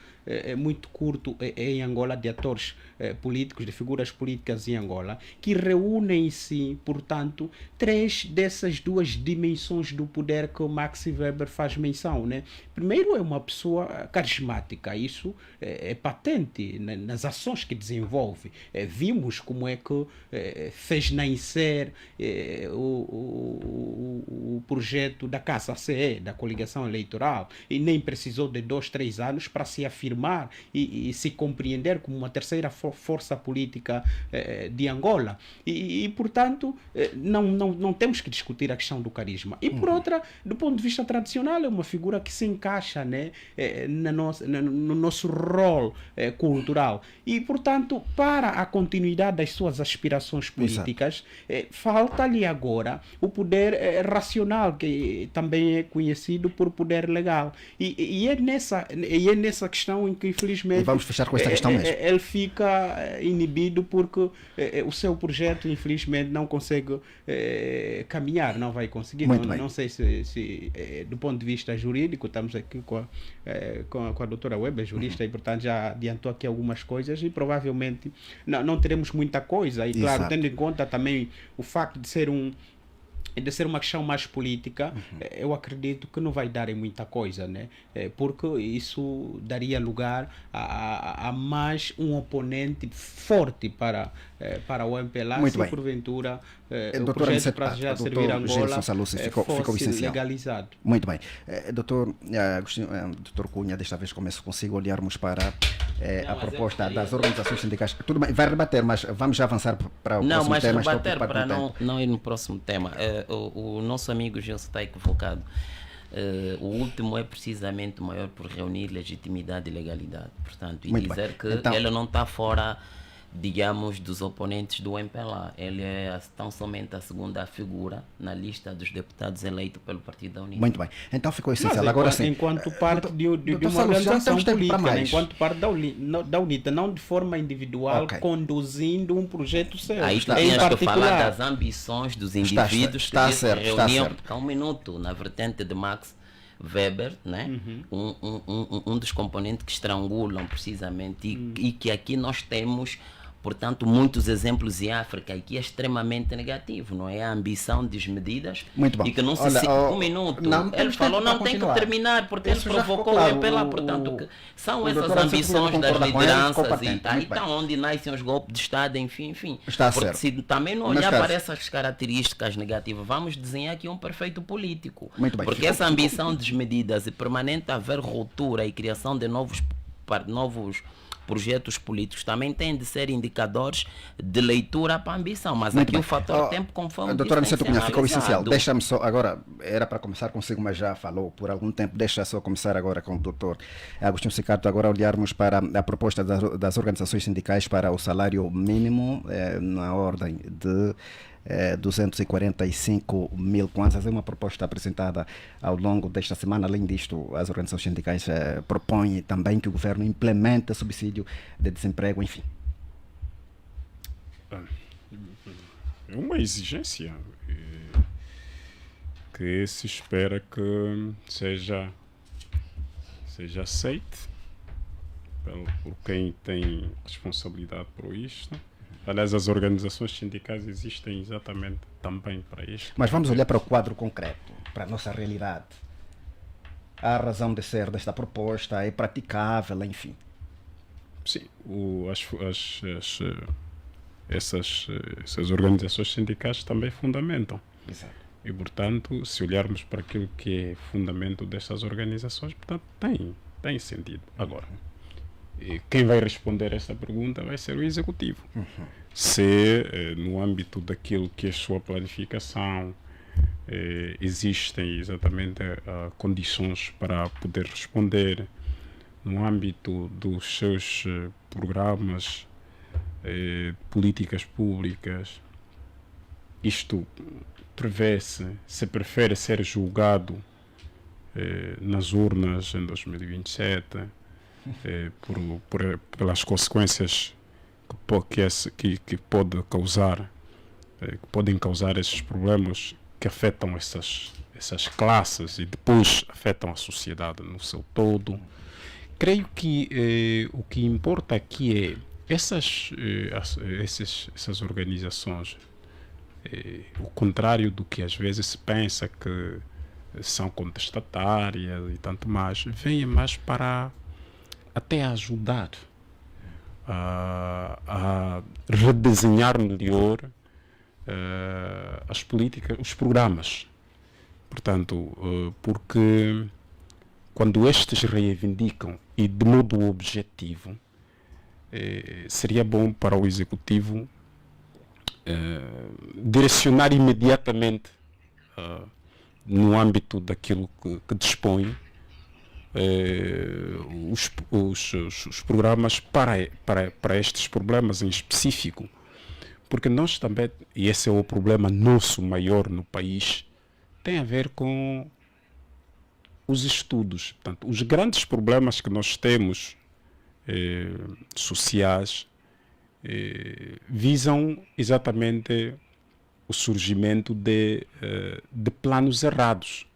muito curto em Angola, de atores políticos, de figuras políticas em Angola, que reúnem-se, portanto, três dessas duas dimensões do poder que o Max Weber faz menção, né? Primeiro, é uma pessoa carismática, isso é patente nas ações que desenvolve. Vimos como é que fez nascer o projeto da Casa CE, da coligação eleitoral, e nem precisou de 2, 3 anos para se afirmar e se compreender como uma terceira força política de Angola. E portanto, não temos que discutir a questão do carisma. E por outra, do ponto de vista tradicional, é uma figura que se encaixa, né, no nosso rol cultural. E, portanto, para a continuidade das suas aspirações políticas, falta-lhe agora o poder racional, que também é conhecido por poder legal. E é nessa questão em que, infelizmente, e vamos fechar com esta questão mesmo. Ele fica inibido porque o seu projeto, infelizmente, não consegue caminhar, não vai conseguir. Não sei se do ponto de vista jurídico, estamos aqui com a doutora Weber, jurista, e portanto já adiantou aqui algumas coisas e provavelmente não teremos muita coisa. E claro, tendo em conta também o facto de ser uma questão mais política, eu acredito que não vai dar em muita coisa, né? Porque isso daria lugar a mais um oponente forte para o MPLA, se porventura o projeto para já servir a Angola fosse legalizado. Muito bem. Doutor Cunha, desta vez começo consigo olharmos para a proposta das organizações sindicais. Tudo bem, vai rebater, mas vamos já avançar para o próximo tema. Não, mas rebater para não ir no próximo tema. O nosso amigo Gilson está equivocado. O último é precisamente o maior por reunir legitimidade e legalidade. Portanto, e muito dizer bem. que Então, ele não está fora, digamos, dos oponentes do MPLA. Ele é tão somente a segunda figura na lista dos deputados eleitos pelo Partido da UNITA. Muito bem. Então ficou essencial. Agora sim. Enquanto parte de uma organização política, enquanto parte da UNITA, não de forma individual, conduzindo um projeto seu. Aí tinhas que falar das ambições dos indivíduos que se reuniam. Há um minuto, na vertente de Max Weber, né? Um dos componentes que estrangulam precisamente e que aqui nós temos, portanto, muitos exemplos em África e que é extremamente negativo, não é? A ambição desmedidas. Muito bom. E que não se... um minuto. Ele falou, não tem que terminar, porque ele provocou o MPLA, portanto, que são essas ambições das lideranças e aí está onde nascem os golpes de Estado, enfim. Está porque certo. se também não olhar para essas características negativas, vamos desenhar aqui um perfeito político. Muito bem. Porque essa ambição desmedidas e permanente haver ruptura e criação de novos projetos políticos também têm de ser indicadores de leitura para a ambição, mas muito aqui bem. o fator tempo, conforme doutora Aniceto Cunha, ficou essencial. analisado. Deixa-me só, agora, era para começar consigo, mas já falou por algum tempo, deixa só começar agora com o doutor Agostinho Cicardo, agora olharmos para a proposta das organizações sindicais para o salário mínimo na ordem de 245 mil kwanzas. É uma proposta apresentada ao longo desta semana. Além disto, as organizações sindicais propõem também que o governo implemente subsídio de desemprego, enfim. É uma exigência que se espera que seja aceite por quem tem responsabilidade por isto. Aliás, as organizações sindicais existem exatamente também para isto. Mas vamos olhar para o quadro concreto, para a nossa realidade. A razão de ser desta proposta é praticável, enfim. Sim, essas organizações sindicais também fundamentam. Exato. E, portanto, se olharmos para aquilo que é fundamento dessas organizações, portanto, tem sentido. Agora, quem vai responder essa pergunta vai ser o Executivo. Se no âmbito daquilo que é a sua planificação, existem exatamente condições para poder responder no âmbito dos seus programas, políticas públicas. Isto prevê-se, se prefere ser julgado nas urnas em 2027 pelas consequências que pode causar, que podem causar esses problemas que afetam essas classes e depois afetam a sociedade no seu todo. Creio que o que importa aqui é essas organizações, o contrário do que às vezes se pensa que são contestatárias e tanto mais, vêm mais para até ajudar a redesenhar melhor as políticas, os programas. Portanto, porque quando estes reivindicam e de modo objetivo, seria bom para o Executivo direcionar imediatamente no âmbito daquilo que dispõe os programas para estes problemas em específico. Porque nós também, e esse é o problema nosso maior no país, tem a ver com os estudos. Portanto, os grandes problemas que nós temos sociais visam exatamente o surgimento de planos errados.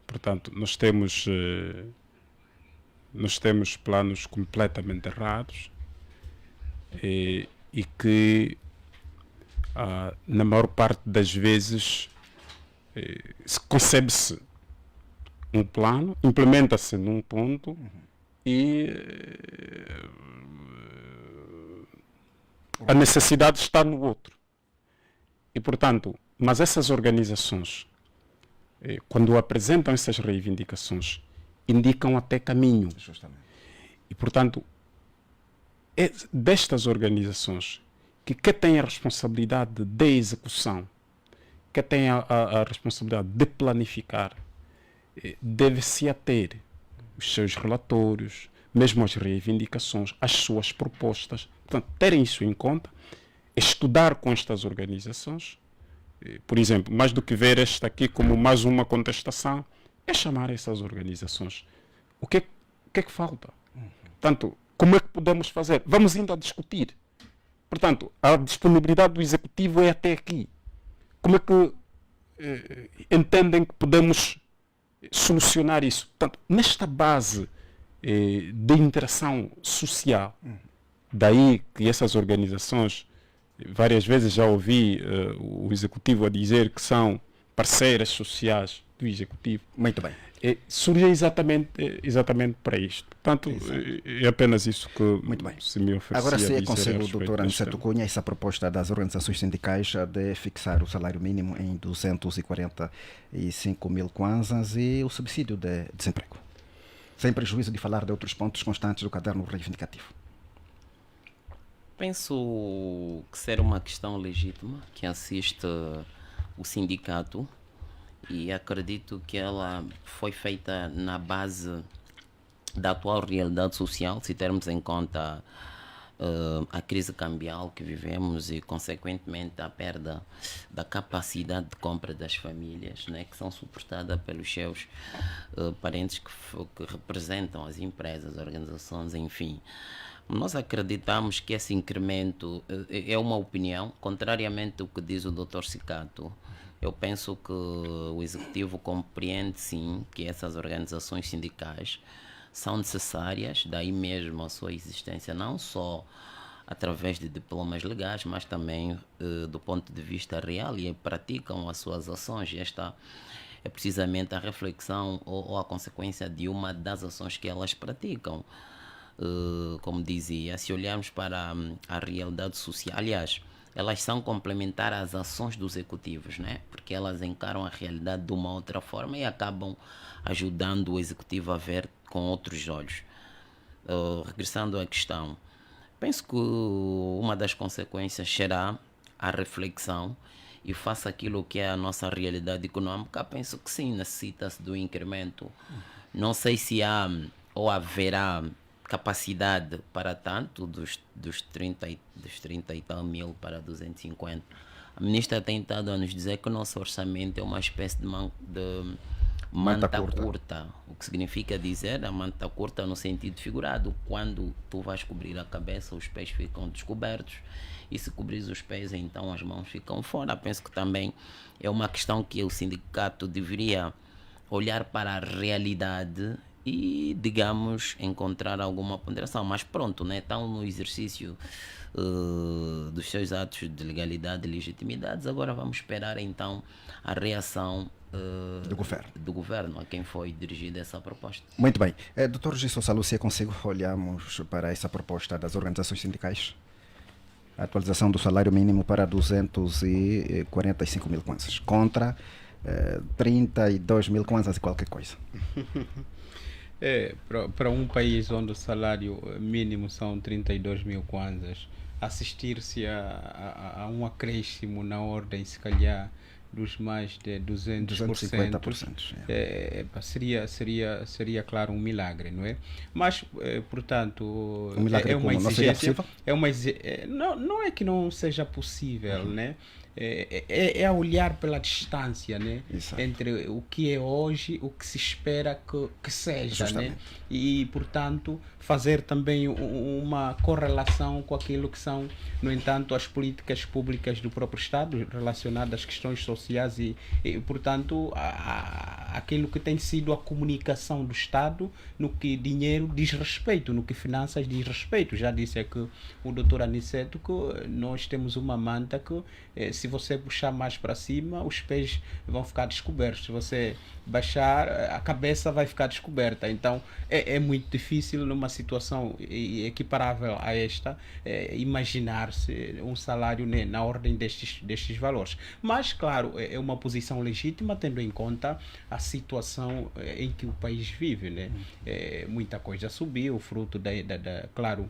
Portanto, nós temos planos completamente errados e que na maior parte das vezes concebe-se um plano, implementa-se num ponto e a necessidade está no outro. E, portanto, mas essas organizações, quando apresentam essas reivindicações, indicam até caminho. Justamente. E, portanto, é destas organizações que têm a responsabilidade de execução, que têm a responsabilidade de planificar, deve-se ater os seus relatórios, mesmo as reivindicações, as suas propostas. Portanto, terem isso em conta, estudar com estas organizações, por exemplo, mais do que ver esta aqui como mais uma contestação, é chamar essas organizações. O que é que falta? Portanto, como é que podemos fazer? Vamos ainda discutir. Portanto, a disponibilidade do Executivo é até aqui. Como é que entendem que podemos solucionar isso? Portanto, nesta base de interação social, daí que essas organizações, várias vezes já ouvi o Executivo a dizer que são parceiras sociais do Executivo. Muito bem. Surge exatamente para isto. Portanto, é apenas isso que muito bem. Se me oferecia. Agora, se aconselho o doutor Dr. Aniceto Cunha essa proposta das organizações sindicais de fixar o salário mínimo em 245 mil kwanzas e o subsídio de desemprego, sem prejuízo de falar de outros pontos constantes do caderno reivindicativo. Penso que ser uma questão legítima que assiste o sindicato, e acredito que ela foi feita na base da atual realidade social, se termos em conta a crise cambial que vivemos e, consequentemente, a perda da capacidade de compra das famílias, né, que são suportadas pelos seus parentes que representam as empresas, organizações, enfim. Nós acreditamos que esse incremento é uma opinião, contrariamente ao que diz o Dr. Cicato. Eu penso que o Executivo compreende, sim, que essas organizações sindicais são necessárias, daí mesmo a sua existência, não só através de diplomas legais, mas também do ponto de vista real, e praticam as suas ações. E esta é precisamente a reflexão ou a consequência de uma das ações que elas praticam. Como dizia, se olharmos para a realidade social, aliás, elas são complementares às ações dos executivos, né? Porque elas encaram a realidade de uma outra forma e acabam ajudando o executivo a ver com outros olhos. Regressando à questão, penso que uma das consequências será a reflexão e faça aquilo que é a nossa realidade econômica, penso que sim, necessita-se do incremento. Não sei se há ou haverá capacidade para tanto, dos 30 e tal mil para 250. A ministra tem estado a nos dizer que o nosso orçamento é uma espécie de manta curta. O que significa dizer a manta curta no sentido figurado. Quando tu vais cobrir a cabeça, os pés ficam descobertos. E se cobris os pés, então as mãos ficam fora. Penso que também é uma questão que o sindicato deveria olhar para a realidade e, digamos, encontrar alguma ponderação. Mas pronto, né? Estão no exercício dos seus atos de legalidade e legitimidade. Agora vamos esperar então a reação do governo a quem foi dirigida essa proposta. Muito bem. Dr. Gisso Salúcia, consigo olharmos para essa proposta das organizações sindicais? A atualização do salário mínimo para 245 mil kwanzas contra 32 mil kwanzas e qualquer coisa. Para um país onde o salário mínimo são 32 mil kwanzas, assistir-se a um acréscimo na ordem, se calhar, dos mais de 250%, seria claro um milagre, não é? Mas, portanto, um milagre é uma como? exigência. Não é que não seja possível, né? É a olhar pela distância, né? Entre o que é hoje, o que se espera que seja, né? E, portanto, fazer também uma correlação com aquilo que são, no entanto, as políticas públicas do próprio Estado relacionadas às questões sociais e portanto, aquilo que tem sido a comunicação do Estado no que dinheiro diz respeito, no que finanças diz respeito. Já disse aqui o Dr. Aniceto que nós temos uma manta que se você puxar mais para cima, os pés vão ficar descobertos. Se você baixar, a cabeça vai ficar descoberta. Então, é muito difícil numa situação equiparável a esta imaginar-se um salário na ordem destes valores. Mas, claro, é uma posição legítima, tendo em conta a situação em que o país vive, né? Muita coisa subiu, fruto claro,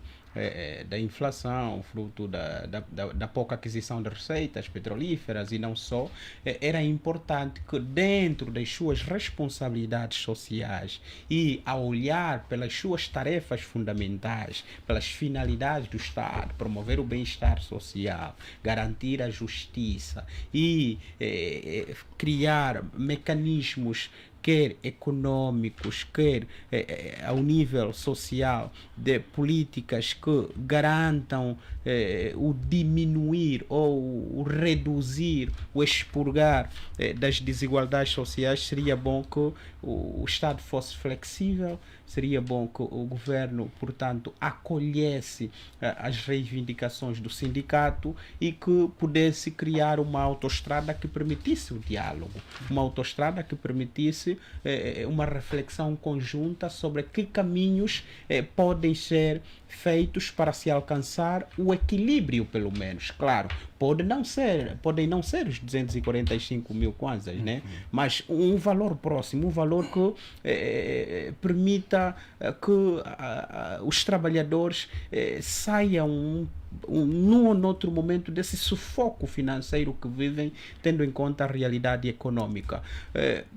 da inflação, fruto da pouca aquisição de receitas petrolíferas e não só. Era importante que, dentro das suas responsabilidades sociais e a olhar pelas suas tarefas fundamentais, pelas finalidades do Estado, promover o bem-estar social, garantir a justiça e criar mecanismos quer econômicos, quer ao nível social, de políticas que garantam o diminuir ou o reduzir, o expurgar das desigualdades sociais, seria bom que o Estado fosse flexível, seria bom que o governo, portanto, acolhesse as reivindicações do sindicato e que pudesse criar uma autoestrada que permitisse o diálogo, uma autoestrada que permitisse uma reflexão conjunta sobre que caminhos podem ser feitos para se alcançar o equilíbrio, pelo menos. Claro, podem não ser os 245 mil kwanzas, né? Mas um valor próximo, um valor que permita que os trabalhadores saiam num ou noutro momento desse sufoco financeiro que vivem, tendo em conta a realidade econômica.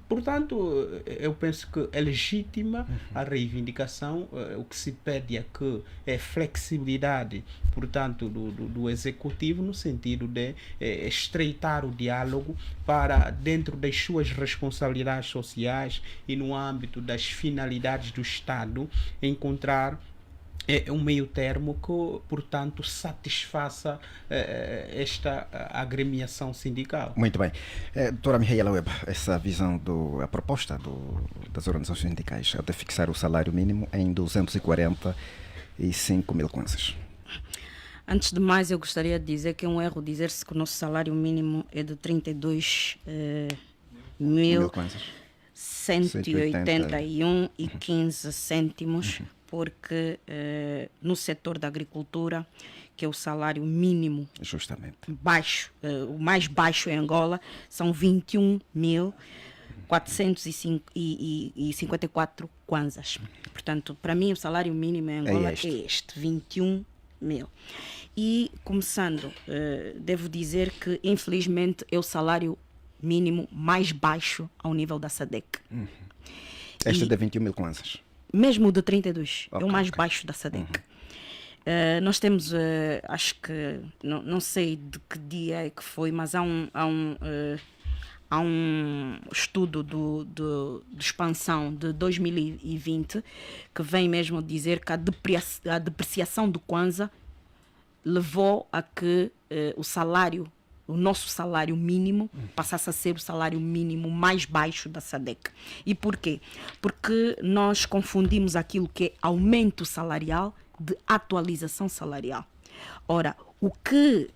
Portanto, eu penso que é legítima a reivindicação. O que se pede é que flexibilidade, portanto, do executivo, no sentido de estreitar o diálogo para, dentro das suas responsabilidades sociais e no âmbito das finalidades do Estado, encontrar um meio termo que, portanto, satisfaça esta agremiação sindical. Muito bem. Doutora Mihaela Webb, essa visão, a proposta das organizações sindicais é de fixar o salário mínimo em 245 mil kwanzas. Antes de mais, eu gostaria de dizer que é um erro dizer-se que o nosso salário mínimo é de 32 mil 181 e 15 cêntimos. Porque no setor da agricultura, que é o salário mínimo baixo, o mais baixo em Angola, são 21.454 kwanzas. Portanto, para mim, o salário mínimo em Angola é este, 21 mil. E, começando, devo dizer que, infelizmente, é o salário mínimo mais baixo ao nível da SADC. Este é de 21 mil kwanzas. Mesmo o de 32, é o Ok, mais ok. baixo da SADC. Nós temos, acho que, não sei de que dia é que foi, mas há um estudo de expansão de 2020 que vem mesmo dizer que a depreciação do Kwanza levou a que o nosso salário mínimo passasse a ser o salário mínimo mais baixo da SADC. E por quê? Porque nós confundimos aquilo que é aumento salarial de atualização salarial. Ora, o que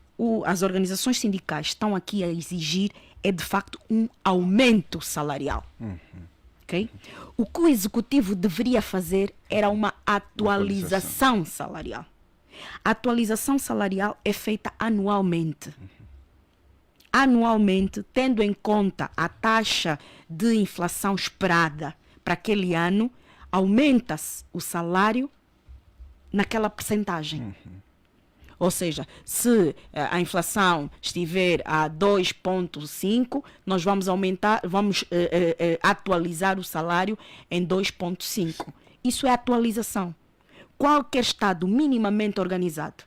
as organizações sindicais estão aqui a exigir é de facto um aumento salarial. Okay? O que o executivo deveria fazer era uma atualização salarial. A atualização salarial é feita anualmente. Anualmente, tendo em conta a taxa de inflação esperada para aquele ano, aumenta-se o salário naquela percentagem. Ou seja, se a inflação estiver a 2,5, nós vamos atualizar o salário em 2,5. Isso é atualização. Qualquer Estado minimamente organizado,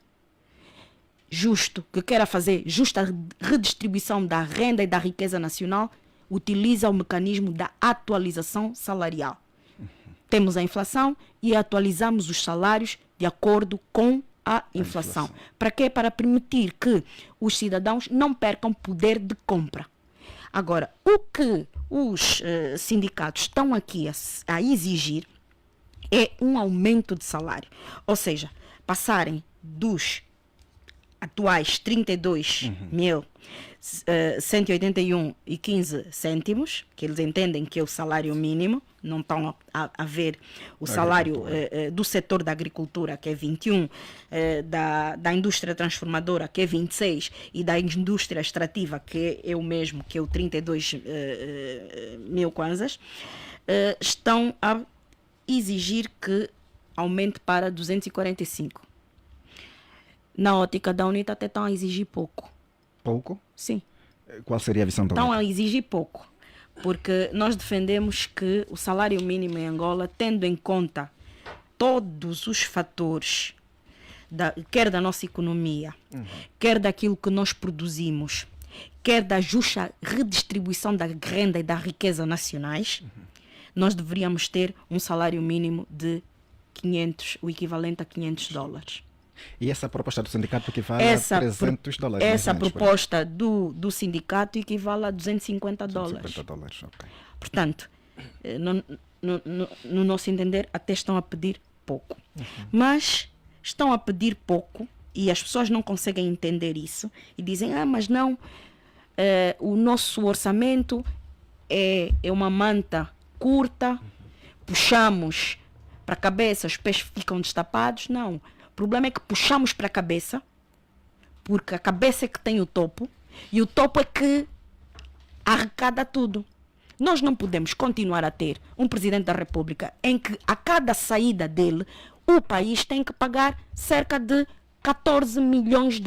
justo, que queira fazer justa redistribuição da renda e da riqueza nacional, utiliza o mecanismo da atualização salarial. Temos a inflação e atualizamos os salários de acordo com a inflação. Para quê? Para permitir que os cidadãos não percam poder de compra. Agora, o que os sindicatos estão aqui a exigir é um aumento de salário. Ou seja, passarem dos atuais 32.181,15 cêntimos, que eles entendem que é o salário mínimo, não estão a ver o salário do setor da agricultura, que é 21, da indústria transformadora, que é 26, e da indústria extrativa, que é o mesmo, que é o 32 mil kwanzas, estão a exigir que aumente para 245. Na ótica da UNITA até estão a exigir pouco. Pouco? Sim. Qual seria a visão da Estão UNITA? a exigir pouco. Porque nós defendemos que o salário mínimo em Angola, tendo em conta todos os fatores, quer da nossa economia, quer daquilo que nós produzimos, quer da justa redistribuição da renda e da riqueza nacionais, nós deveríamos ter um salário mínimo de 500, o equivalente a $500. E essa proposta do sindicato equivale a $300? Essa mais ou menos, proposta do sindicato equivale a $250. $250, ok. Portanto, no nosso entender, até estão a pedir pouco. Mas estão a pedir pouco e as pessoas não conseguem entender isso e dizem, mas não, o nosso orçamento é uma manta curta, puxamos para a cabeça, os pés ficam destapados. Não. O problema é que puxamos para a cabeça, porque a cabeça é que tem o topo, e o topo é que arrecada tudo. Nós não podemos continuar a ter um presidente da República em que a cada saída dele, o país tem que pagar cerca de $14 milhões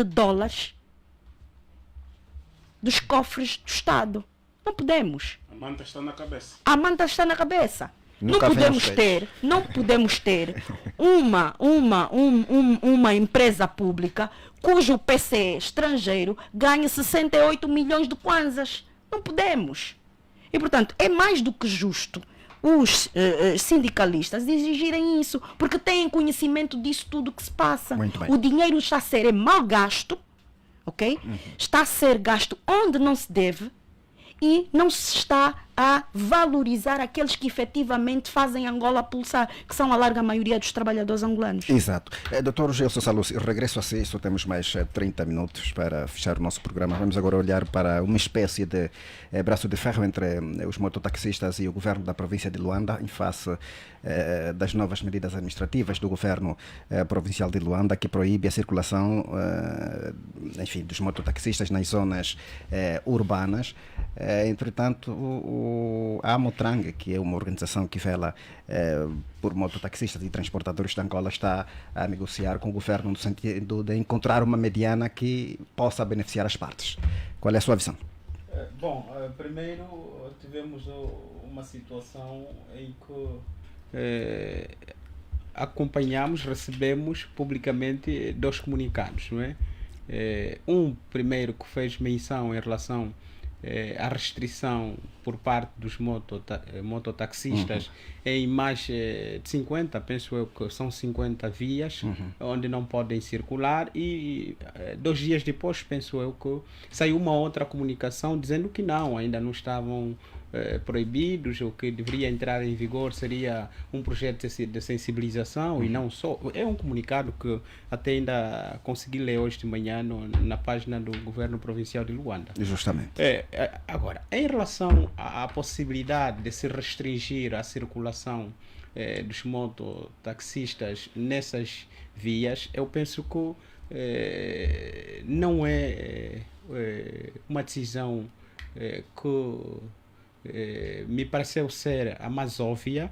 dos cofres do Estado. Não podemos. A manta está na cabeça. A manta está na cabeça. Não Nunca podemos ter uma empresa pública cujo PCE estrangeiro ganha 68 milhões de kwanzas. Não podemos. E, portanto, é mais do que justo os sindicalistas exigirem isso, porque têm conhecimento disso tudo que se passa. Muito bem. O dinheiro está a ser mal gasto, ok? Está a ser gasto onde não se deve e não se está a valorizar aqueles que efetivamente fazem Angola pulsar, que são a larga maioria dos trabalhadores angolanos. Exato. Dr. Gelson Salus, regresso a si, só temos mais 30 minutos para fechar o nosso programa. Vamos agora olhar para uma espécie de braço de ferro entre os mototaxistas e o governo da província de Luanda, em face das novas medidas administrativas do governo provincial de Luanda, que proíbe a circulação dos mototaxistas nas zonas urbanas. Entretanto, o a Amotrang, que é uma organização que vela por mototaxistas e transportadores de Angola, está a negociar com o governo no sentido de encontrar uma mediana que possa beneficiar as partes. Qual é a sua visão? Bom, primeiro tivemos uma situação em que acompanhamos, recebemos publicamente 2 comunicados, não é? Um primeiro que fez menção em relação à restrição por parte dos mototaxistas em mais de 50, penso eu que são 50 vias onde não podem circular, e 2 dias depois penso eu que saiu uma outra comunicação dizendo que não, ainda não estavam proibidos. O que deveria entrar em vigor seria um projeto de sensibilização e não só. É um comunicado que até ainda consegui ler hoje de manhã na página do governo provincial de Luanda. Justamente. Agora, em relação à possibilidade de se restringir a circulação dos mototaxistas nessas vias, eu penso que não é uma decisão que me pareceu ser a mais óbvia,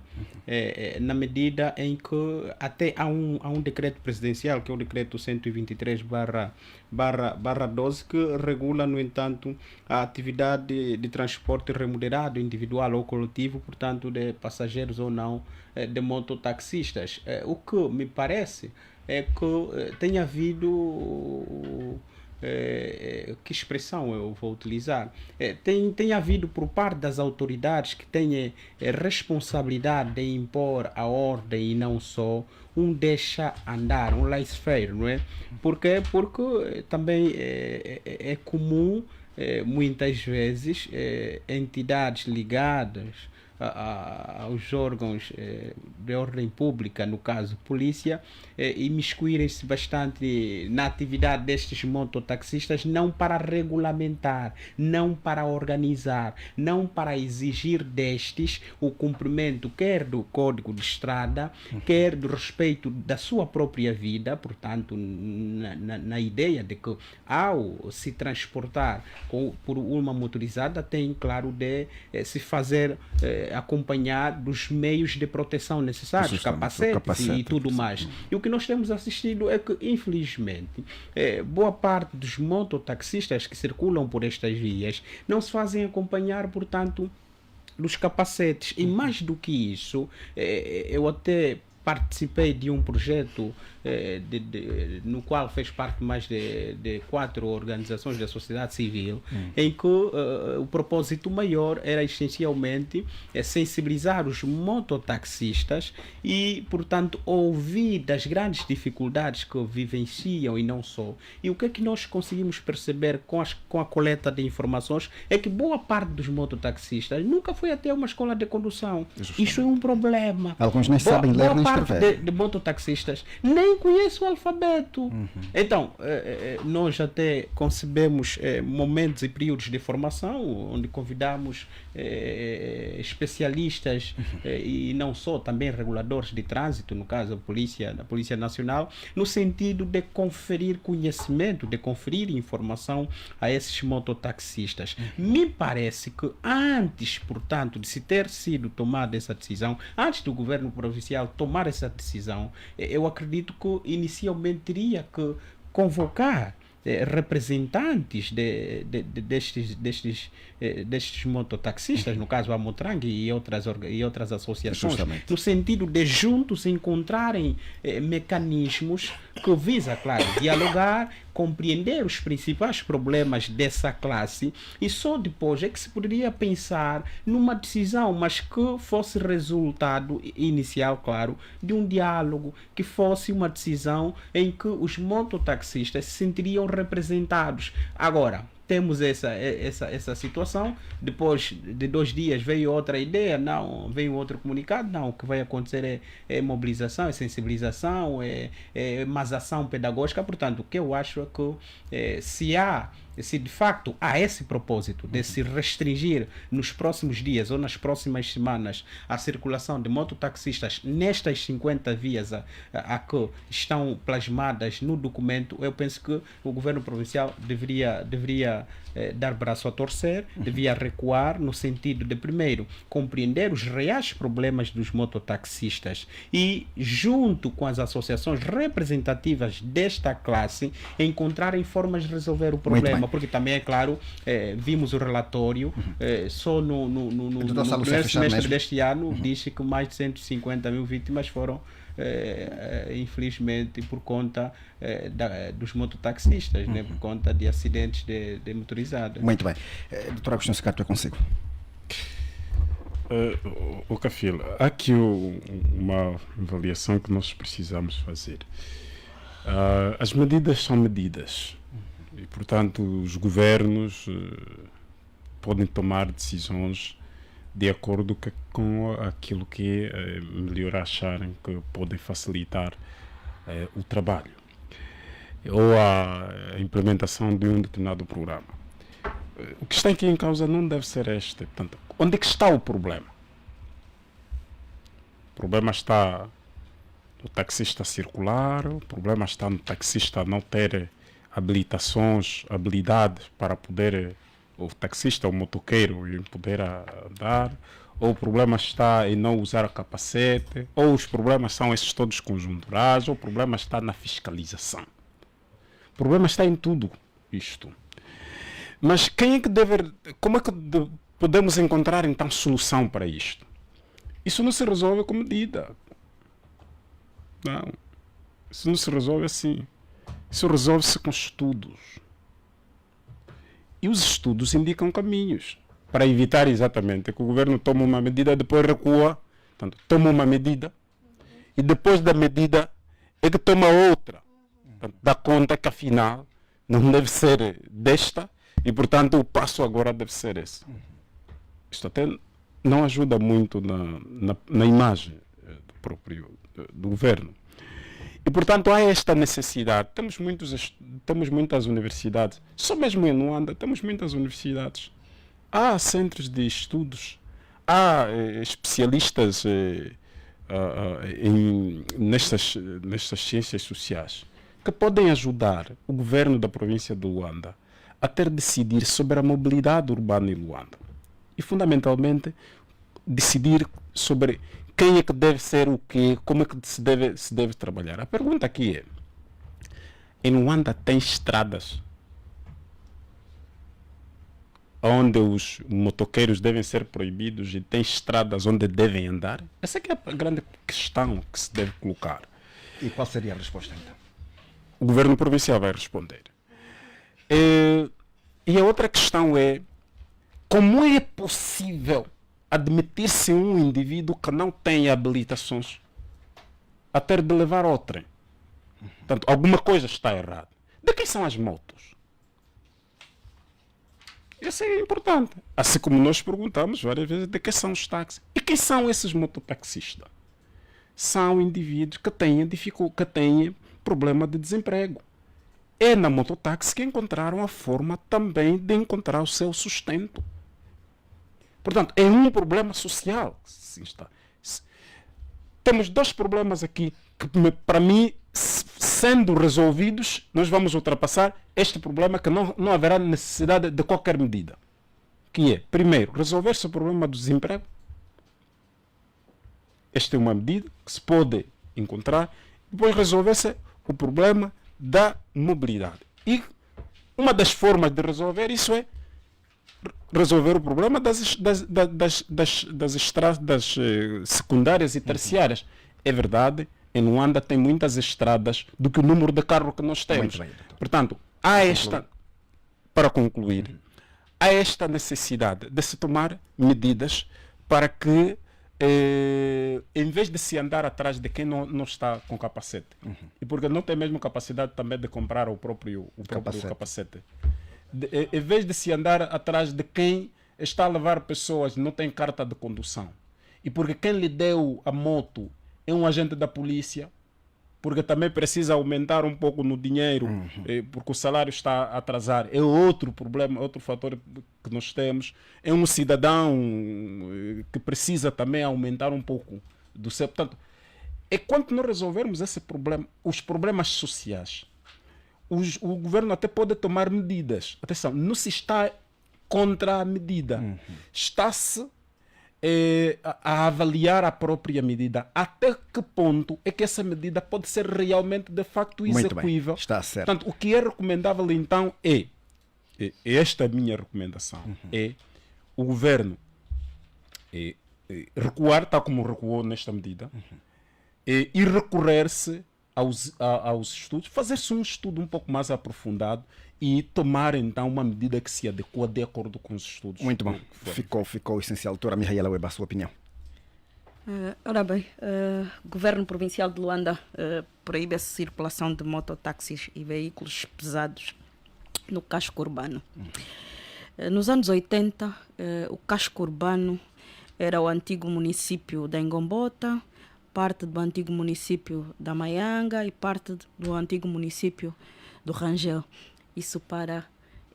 na medida em que até há um decreto presidencial, que é o decreto 123/12, que regula, no entanto, a atividade de transporte remunerado individual ou coletivo, portanto, de passageiros ou não, de mototaxistas. O que me parece é que tenha havido... que expressão eu vou utilizar? Tem havido por parte das autoridades que têm responsabilidade de impor a ordem e não só um deixa andar, um laissez-faire, não é? Porque também é comum muitas vezes entidades ligadas aos órgãos de ordem pública, no caso polícia, imiscuírem-se bastante na atividade destes mototaxistas, não para regulamentar, não para organizar, não para exigir destes o cumprimento quer do Código de Estrada, quer do respeito da sua própria vida, portanto, na ideia de que ao se transportar por uma motorizada tem, claro, de se fazer acompanhar dos meios de proteção necessários, capacetes e tudo mais. E o que nós temos assistido é que, infelizmente, boa parte dos mototaxistas que circulam por estas vias não se fazem acompanhar, portanto, dos capacetes. E mais do que isso, eu até participei de um projeto no qual fez parte mais de 4 organizações da sociedade civil, em que o propósito maior era essencialmente sensibilizar os mototaxistas e, portanto, ouvir das grandes dificuldades que vivenciam e não só. E o que é que nós conseguimos perceber com a coleta de informações é que boa parte dos mototaxistas nunca foi até uma escola de condução. Isso é um problema. Alguns nem sabem ler nem escrever. Boa parte de mototaxistas nem conhece o alfabeto. Então, nós até concebemos momentos e períodos de formação, onde convidamos especialistas e não só, também reguladores de trânsito, no caso da Polícia Nacional, no sentido de conferir conhecimento, de conferir informação a esses mototaxistas. Me parece que antes, portanto, de se ter sido tomada essa decisão, antes do governo provincial tomar essa decisão, eu acredito que inicialmente teria que convocar representantes destes mototaxistas, no caso a Motrang e outras associações, no sentido de juntos encontrarem mecanismos que visa, claro, dialogar, compreender os principais problemas dessa classe, e só depois é que se poderia pensar numa decisão, mas que fosse resultado inicial, claro, de um diálogo, que fosse uma decisão em que os mototaxistas se sentiriam representados. Agora, temos essa situação, depois de 2 dias veio outra ideia, não, veio outro comunicado, não, o que vai acontecer é mobilização, é sensibilização, é mais ação pedagógica. Portanto, o que eu acho é que se há se de facto há esse propósito de se restringir nos próximos dias ou nas próximas semanas a circulação de mototaxistas nestas 50 vias a que estão plasmadas no documento, eu penso que o governo provincial deveria dar braço a torcer, devia recuar no sentido de, primeiro, compreender os reais problemas dos mototaxistas e, junto com as associações representativas desta classe, encontrarem formas de resolver o problema, porque também, é claro, vimos o relatório, só no primeiro semestre deste ano diz que mais de 150 mil vítimas foram infelizmente por conta dos mototaxistas, né, por conta de acidentes de motorizados. Muito bem. Doutor Agostinho Secato, é consigo. O Cafil, há aqui uma avaliação que nós precisamos fazer. As medidas são medidas e, portanto, os governos podem tomar decisões de acordo com aquilo que melhor acharem que podem facilitar o trabalho ou a implementação de um determinado programa. O que está aqui em causa não deve ser este. Portanto, onde é que está o problema? O problema está no taxista circular, o problema está no taxista não ter habilidades para poder, o taxista, o motoqueiro, em poder andar, ou o problema está em não usar capacete, ou os problemas são esses todos conjunturais, ou o problema está na fiscalização. O problema está em tudo isto. Mas quem é que como é que podemos encontrar então solução para isto? Isso não se resolve com medida. Não. Isso não se resolve assim. Isso resolve-se com estudos. E os estudos indicam caminhos para evitar exatamente que o governo tome uma medida, depois recua. Portanto, toma uma medida e depois da medida é que toma outra. Portanto, dá conta que afinal não deve ser desta e, portanto, o passo agora deve ser esse. Isto até não ajuda muito na imagem do governo. E, portanto, há esta necessidade. Temos muitas universidades. Só mesmo em Luanda temos muitas universidades. Há centros de estudos. Há especialistas nestas ciências sociais que podem ajudar o governo da província de Luanda a ter decidir sobre a mobilidade urbana em Luanda. E, fundamentalmente, decidir sobre quem é que deve ser o quê, como é que se deve trabalhar. A pergunta aqui é, em Luanda tem estradas onde os motoqueiros devem ser proibidos e tem estradas onde devem andar? Essa é a grande questão que se deve colocar. E qual seria a resposta então? O governo provincial vai responder. E a outra questão é, como é possível admitir-se um indivíduo que não tem habilitações a ter de levar outrem? Portanto, alguma coisa está errada. De quem são as motos? Isso é importante. Assim como nós perguntamos várias vezes de quem são os táxis. E quem são esses mototaxistas? São indivíduos que têm problema de desemprego. É na mototáxi que encontraram a forma também de encontrar o seu sustento. Portanto, é um problema social. Sim, está. Temos dois problemas aqui que, para mim, sendo resolvidos, nós vamos ultrapassar este problema que não haverá necessidade de qualquer medida. Que é, primeiro, resolver-se o problema do desemprego. Esta é uma medida que se pode encontrar. Depois resolver-se o problema da mobilidade. E uma das formas de resolver isso é resolver o problema das estradas secundárias e terciárias. É verdade, em Luanda tem muitas estradas do que o número de carros que nós temos. Muito bem, portanto, para concluir, há esta necessidade de se tomar medidas para que, em vez de se andar atrás de quem não está com capacete, e porque não tem mesmo capacidade também de comprar o próprio capacete. Em vez de se andar atrás de quem está a levar pessoas e não tem carta de condução, e porque quem lhe deu a moto é um agente da polícia, porque também precisa aumentar um pouco no dinheiro, porque o salário está a atrasar. É outro problema, outro fator que nós temos. É um cidadão que precisa também aumentar um pouco do seu. Portanto, enquanto não resolvermos esse problema, os problemas sociais, o governo até pode tomar medidas. Atenção, não se está contra a medida. Está-se a avaliar a própria medida. Até que ponto é que essa medida pode ser realmente, de facto, execuível? Está certo. Portanto, o que é recomendável, então, esta é a minha recomendação, é o governo recuar, tal como recuou nesta medida, e recorrer-se aos estudos, fazer-se um estudo um pouco mais aprofundado e tomar então uma medida que se adequa de acordo com os estudos. Muito bom. Ficou essencial. Doutora Mihaela Weba, a sua opinião. Ora bem, o governo provincial de Luanda proíbe a circulação de mototáxis e veículos pesados no casco urbano. Nos anos 80, o casco urbano era o antigo município da Engombota, parte do antigo município da Maianga e parte do antigo município do Rangel. Isso para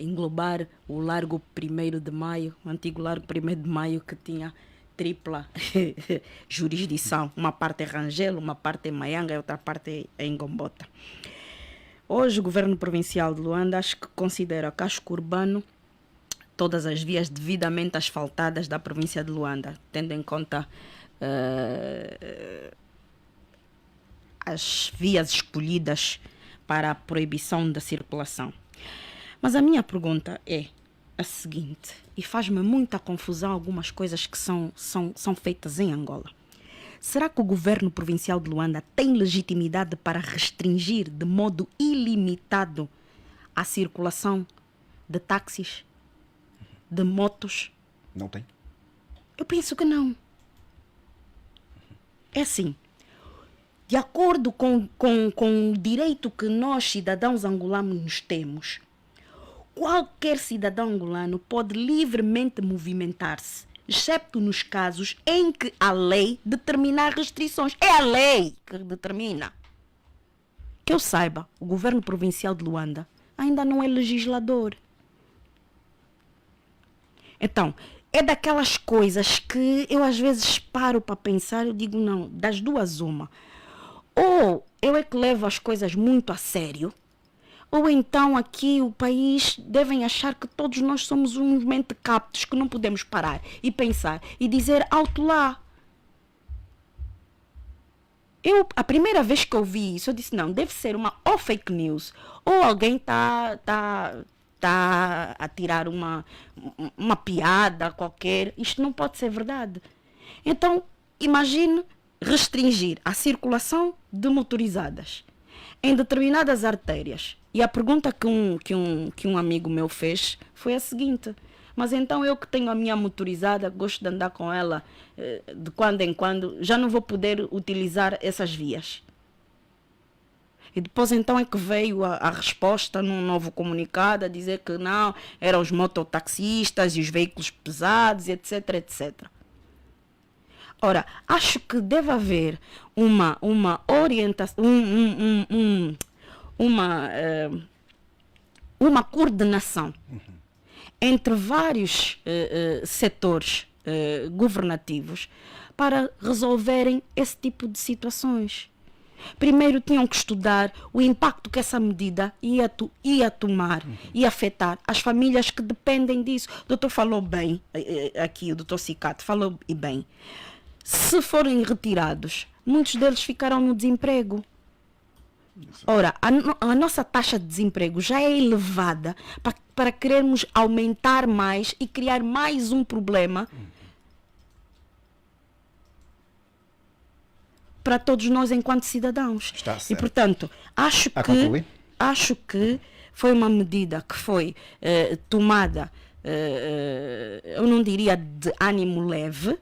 englobar o Largo 1º de Maio, o antigo Largo 1º de Maio, que tinha tripla jurisdição. Uma parte é Rangel, uma parte é Maianga e outra parte é Engombota. Hoje o governo provincial de Luanda acho que considera casco urbano todas as vias devidamente asfaltadas da província de Luanda, tendo em conta as vias escolhidas para a proibição da circulação. Mas a minha pergunta é a seguinte, e faz-me muita confusão algumas coisas que são feitas em Angola. Será que o governo provincial de Luanda tem legitimidade para restringir de modo ilimitado a circulação de táxis, de motos? Não tem? Eu penso que não. É assim, de acordo com o direito que nós, cidadãos angolanos, temos, qualquer cidadão angolano pode livremente movimentar-se, excepto nos casos em que a lei determinar restrições. É a lei que determina. Que eu saiba, o governo provincial de Luanda ainda não é legislador. Então, é daquelas coisas que eu às vezes paro para pensar, eu digo não, das duas uma. Ou eu é que levo as coisas muito a sério, ou então aqui o país devem achar que todos nós somos uns mentecaptos que não podemos parar e pensar e dizer alto lá. A primeira vez que eu vi isso, eu disse não, deve ser ou fake news, ou alguém está a tirar uma piada qualquer. Isto não pode ser verdade. Então, imagine restringir a circulação de motorizadas em determinadas artérias. E a pergunta que um amigo meu fez foi a seguinte: mas então eu que tenho a minha motorizada, gosto de andar com ela de quando em quando, já não vou poder utilizar essas vias? E depois então é que veio a resposta num novo comunicado a dizer que não, eram os mototaxistas e os veículos pesados, etc, etc. Ora, acho que deve haver uma orientação, uma coordenação entre vários setores governativos para resolverem esse tipo de situações. Primeiro tinham que estudar o impacto que essa medida ia tomar e afetar as famílias que dependem disso. O doutor falou bem, aqui o doutor Cicato falou bem. Se forem retirados, muitos deles ficarão no desemprego. Ora, a nossa taxa de desemprego já é elevada para querermos aumentar mais e criar mais um problema para todos nós enquanto cidadãos. E, portanto, acho que foi uma medida que foi tomada, eu não diria de ânimo leve,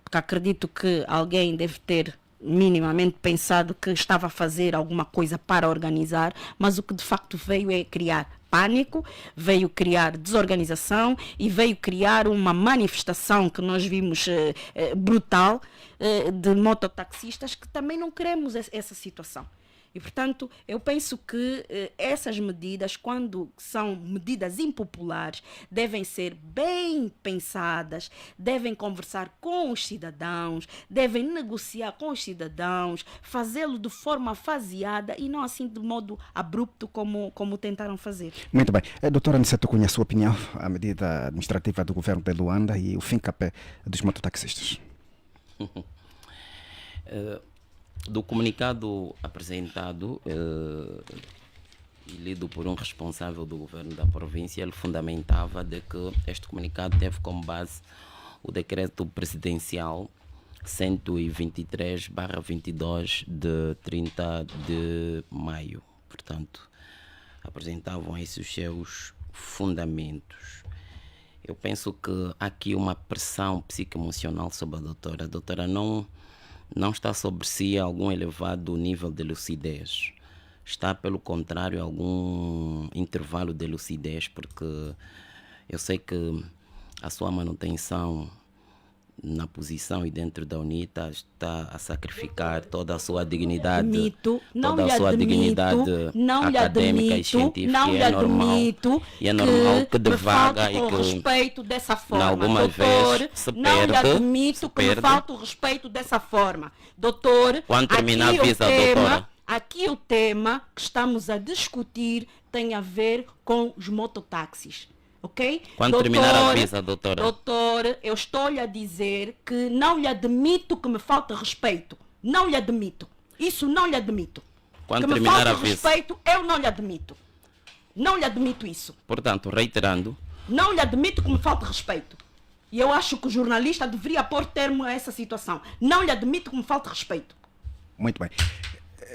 porque acredito que alguém deve ter minimamente pensado que estava a fazer alguma coisa para organizar, mas o que de facto veio é criar pânico, veio criar desorganização e veio criar uma manifestação que nós vimos brutal de mototaxistas, que também não queremos essa situação. E, portanto, eu penso que essas medidas, quando são medidas impopulares, devem ser bem pensadas, devem conversar com os cidadãos, devem negociar com os cidadãos, fazê-lo de forma faseada e não assim de modo abrupto como tentaram fazer. Muito bem. Doutora Aniceto Cunha, a sua opinião, a medida administrativa do governo de Luanda e o fim-capé dos mototaxistas? Do comunicado apresentado e lido por um responsável do governo da província, ele fundamentava de que este comunicado teve como base o decreto presidencial 123/22 de 30 de maio. Portanto, apresentavam esses os seus fundamentos. Eu penso que há aqui uma pressão psicoemocional sobre a doutora. A doutora não está sobre si algum elevado nível de lucidez. Está, pelo contrário, algum intervalo de lucidez, porque eu sei que a sua manutenção na posição e dentro da UNITA está a sacrificar toda a sua dignidade, toda a sua dignidade académica e científica, e é normal que devaga e que respeito dessa forma. Algumas vezes se perde. Não lhe admito que me falte o respeito dessa forma. Doutor, quando terminar a visa, doutora. Aqui o tema que estamos a discutir tem a ver com os mototáxis. Ok? Quando terminar a visa, doutora. Doutor, eu estou-lhe a dizer que não lhe admito que me falte respeito. Não lhe admito. Isso não lhe admito. Quando que terminar me falte a visa. respeito, eu não lhe admito. Não lhe admito isso. Portanto, reiterando. Não lhe admito que me falte respeito. E eu acho que o jornalista deveria pôr termo a essa situação. Não lhe admito que me falte respeito. Muito bem.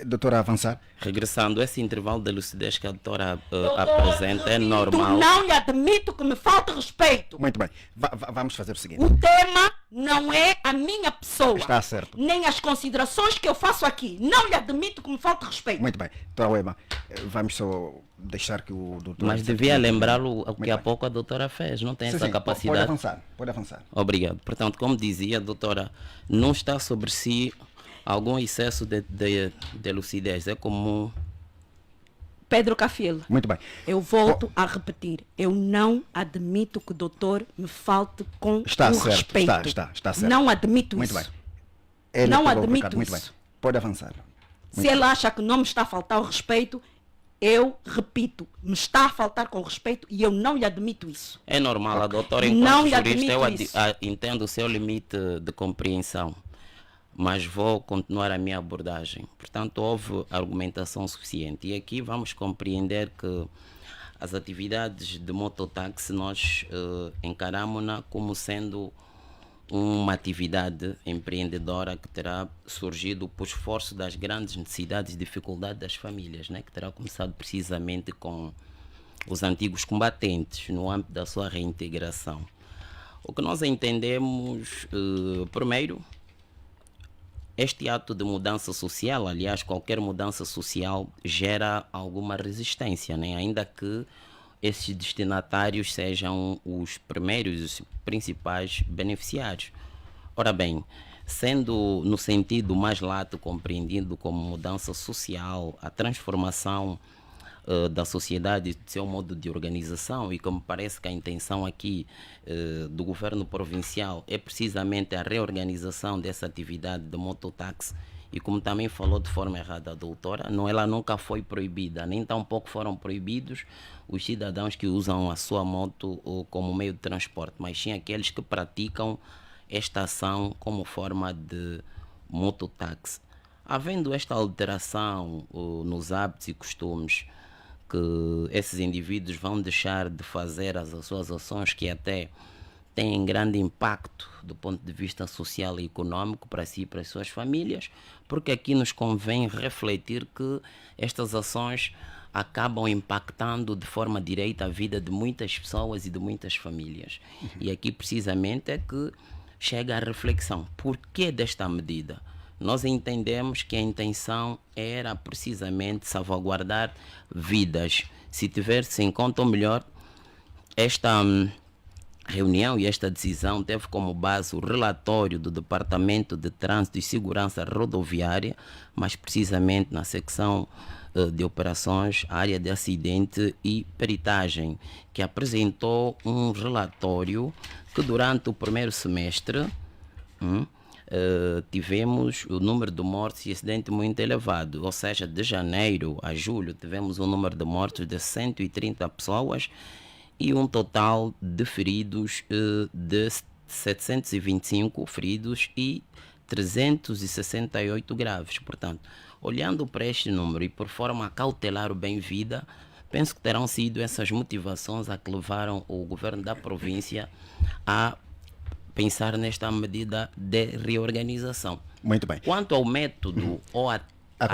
Doutora, avançar. Regressando, esse intervalo de lucidez que a doutora apresenta é normal. Não lhe admito que me falte respeito. Muito bem. Vamos fazer o seguinte. O tema não é a minha pessoa. Está certo. Nem as considerações que eu faço aqui. Não lhe admito que me falte respeito. Muito bem. Doutora Uema, vamos só deixar que o doutor... Mas devia lembrá-lo o que há pouco a doutora fez. Não tem essa capacidade. Pode avançar. Obrigado. Portanto, como dizia a doutora, não está sobre si algum excesso de lucidez. É como Pedro Cafiel. Muito bem. Eu volto a repetir. Eu não admito que o doutor me falte com o respeito. Está certo. Não admito muito isso. Bem. Não admito muito isso. Bem. Pode avançar. Se ele acha que não me está a faltar o respeito, eu repito, me está a faltar com respeito e eu não lhe admito isso. É normal, a doutora, enquanto jurista, eu entendo o seu limite de compreensão, mas vou continuar a minha abordagem. Portanto, houve argumentação suficiente. E aqui vamos compreender que as atividades de mototáxi nós encaramos-na como sendo uma atividade empreendedora que terá surgido por esforço das grandes necessidades e dificuldades das famílias, né? Que terá começado precisamente com os antigos combatentes no âmbito da sua reintegração. O que nós entendemos, primeiro, este ato de mudança social, aliás, qualquer mudança social gera alguma resistência, né? Ainda que esses destinatários sejam os primeiros, os principais beneficiários. Ora bem, sendo no sentido mais lato compreendido como mudança social, a transformação da sociedade, de seu modo de organização, e como parece que a intenção aqui do governo provincial é precisamente a reorganização dessa atividade de mototáxi, e como também falou de forma errada a doutora, ela nunca foi proibida, nem tampouco foram proibidos os cidadãos que usam a sua moto como meio de transporte, mas sim aqueles que praticam esta ação como forma de mototáxi. Havendo esta alteração nos hábitos e costumes, que esses indivíduos vão deixar de fazer as suas ações que até têm grande impacto do ponto de vista social e econômico para si e para as suas famílias, porque aqui nos convém refletir que estas ações acabam impactando de forma direta a vida de muitas pessoas e de muitas famílias. E aqui precisamente é que chega a reflexão. Por que desta medida? Nós entendemos que a intenção era precisamente salvaguardar vidas. Se tiver-se em conta, ou melhor, esta reunião e esta decisão teve como base o relatório do Departamento de Trânsito e Segurança Rodoviária, mais precisamente na secção de operações, área de acidente e peritagem, que apresentou um relatório que durante o primeiro semestre tivemos o número de mortes e acidentes muito elevado, ou seja, de janeiro a julho tivemos um número de mortes de 130 pessoas e um total de feridos de 725 feridos e 368 graves. Portanto, olhando para este número e por forma a cautelar o bem-vida, penso que terão sido essas motivações a que levaram o governo da província a pensar nesta medida de reorganização. Muito bem. Quanto ao método ou a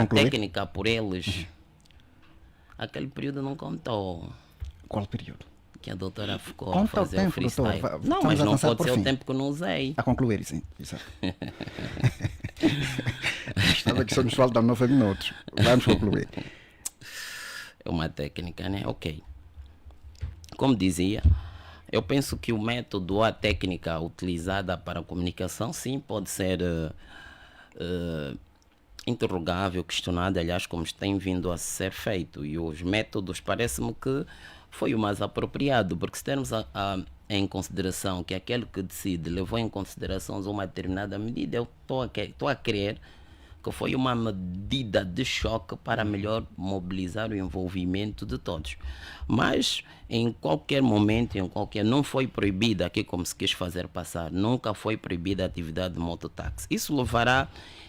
técnica por eles, aquele período não contou. Qual período? Que a doutora ficou Conta a fazer o tempo, o freestyle. doutor. Não, mas não pode ser o tempo que eu não usei. A concluir, sim. Exato. Estava que só nos faltam 9 minutos. Vamos concluir. É uma técnica, né? Ok. Como dizia, eu penso que o método ou a técnica utilizada para a comunicação, sim, pode ser interrogável, questionada, aliás, como tem vindo a ser feito. E os métodos parece-me que foi o mais apropriado, porque se termos em consideração que aquele que decide levou em consideração uma determinada medida, eu estou a crer que foi uma medida de choque para melhor mobilizar o envolvimento de todos. Mas em qualquer momento, não foi proibida, aqui como se quis fazer passar, nunca foi proibida a atividade de mototáxi. Isso levará,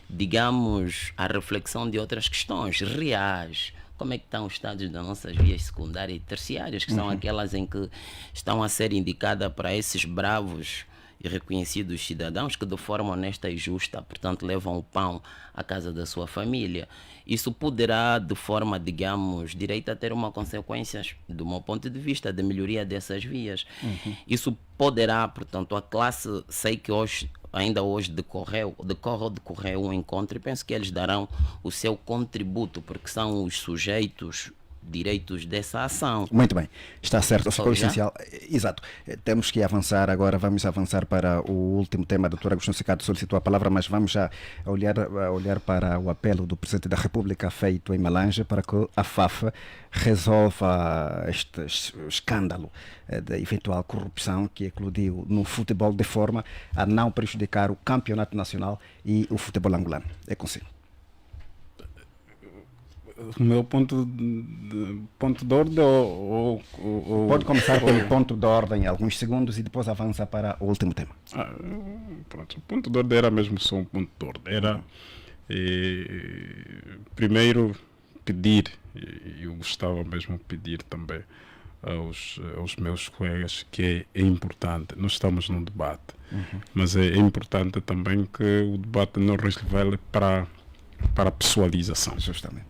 digamos, à reflexão de outras questões reais. Como é que estão os estados das nossas vias secundárias e terciárias, que são aquelas em que estão a ser indicadas para esses bravos e reconhecidos cidadãos que de forma honesta e justa, portanto, levam o pão à casa da sua família. Isso poderá, de forma, digamos, direita, ter uma consequência, do meu ponto de vista, de melhoria dessas vias. Isso poderá, portanto, a classe, sei que ainda hoje decorre um encontro e penso que eles darão o seu contributo, porque são os sujeitos direitos dessa ação. Muito bem, está certo, ficou essencial. Exato, temos que avançar agora, vamos avançar para o último tema. A doutora Agostinho Secato solicitou a palavra, mas vamos já olhar para o apelo do Presidente da República feito em Malange para que a FAF resolva este escândalo da eventual corrupção que eclodiu no futebol de forma a não prejudicar o campeonato nacional e o futebol angolano. É consigo. O meu ponto de ordem Pode começar pelo ponto de ordem, alguns segundos, e depois avança para o último tema. Pronto, o ponto de ordem era mesmo só um ponto de ordem. Era, primeiro, pedir, e eu gostava mesmo de pedir também aos meus colegas que é importante, nós estamos num debate, mas é importante também que o debate não revele para a pessoalização. Justamente.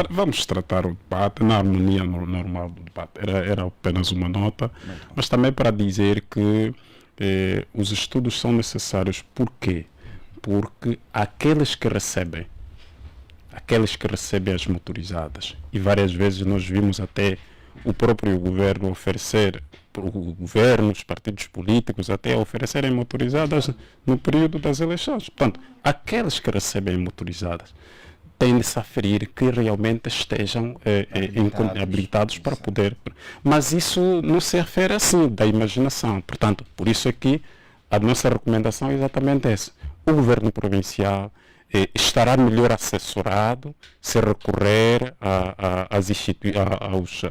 Vamos tratar o debate na harmonia normal do debate. Era apenas uma nota, mas também para dizer que os estudos são necessários. Por quê? Porque aqueles que recebem as motorizadas, e várias vezes nós vimos até o próprio governo oferecer, o governo, os partidos políticos até oferecerem motorizadas no período das eleições. Portanto, aqueles que recebem motorizadas têm-se a aferir que realmente estejam habilitados para poder. Mas isso não se refere assim da imaginação. Portanto, por isso é que a nossa recomendação é exatamente essa. O governo provincial estará melhor assessorado se recorrer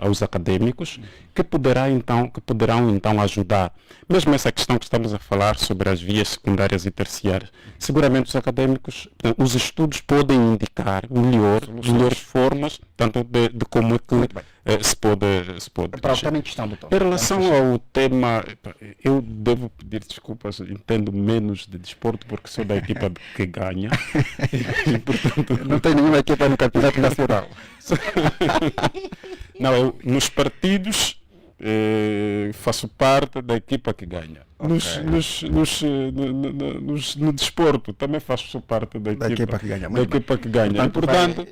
aos académicos que poderão então ajudar. Mesmo essa questão que estamos a falar sobre as vias secundárias e terciárias, seguramente os académicos, os estudos podem indicar melhores formas, tanto de como é que se pode Em relação ao tema, eu devo pedir desculpas, entendo menos de desporto porque sou da equipa que ganha. E, portanto, não tem nenhuma equipa no campeonato nacional. Não, nos partidos faço parte da equipa que ganha. No desporto também faço parte da equipa que ganha. E, portanto,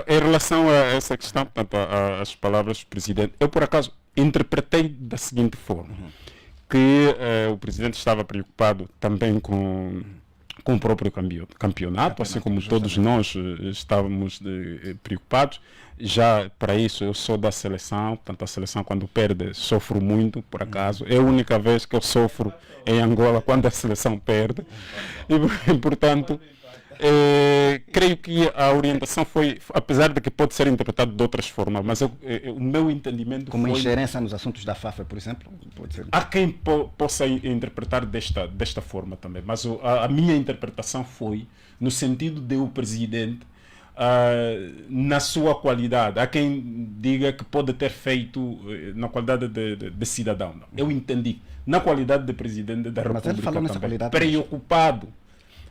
em relação a essa questão, portanto, às palavras do Presidente, eu por acaso interpretei da seguinte forma, que o Presidente estava preocupado também com o próprio campeonato, assim como todos nós estávamos preocupados. Já para isso eu sou da seleção, portanto a seleção quando perde sofro muito, por acaso. É a única vez que eu sofro em Angola quando a seleção perde. E portanto, creio que a orientação foi, apesar de que pode ser interpretado de outras formas, mas o meu entendimento como foi... ingerência nos assuntos da FAFA, por exemplo? Pode ser. Há quem possa interpretar desta forma também, mas a minha interpretação foi no sentido de o Presidente, na sua qualidade, há quem diga que pode ter feito na qualidade de cidadão. Eu entendi, na qualidade de Presidente da República, ele falou nessa também, qualidade, preocupado.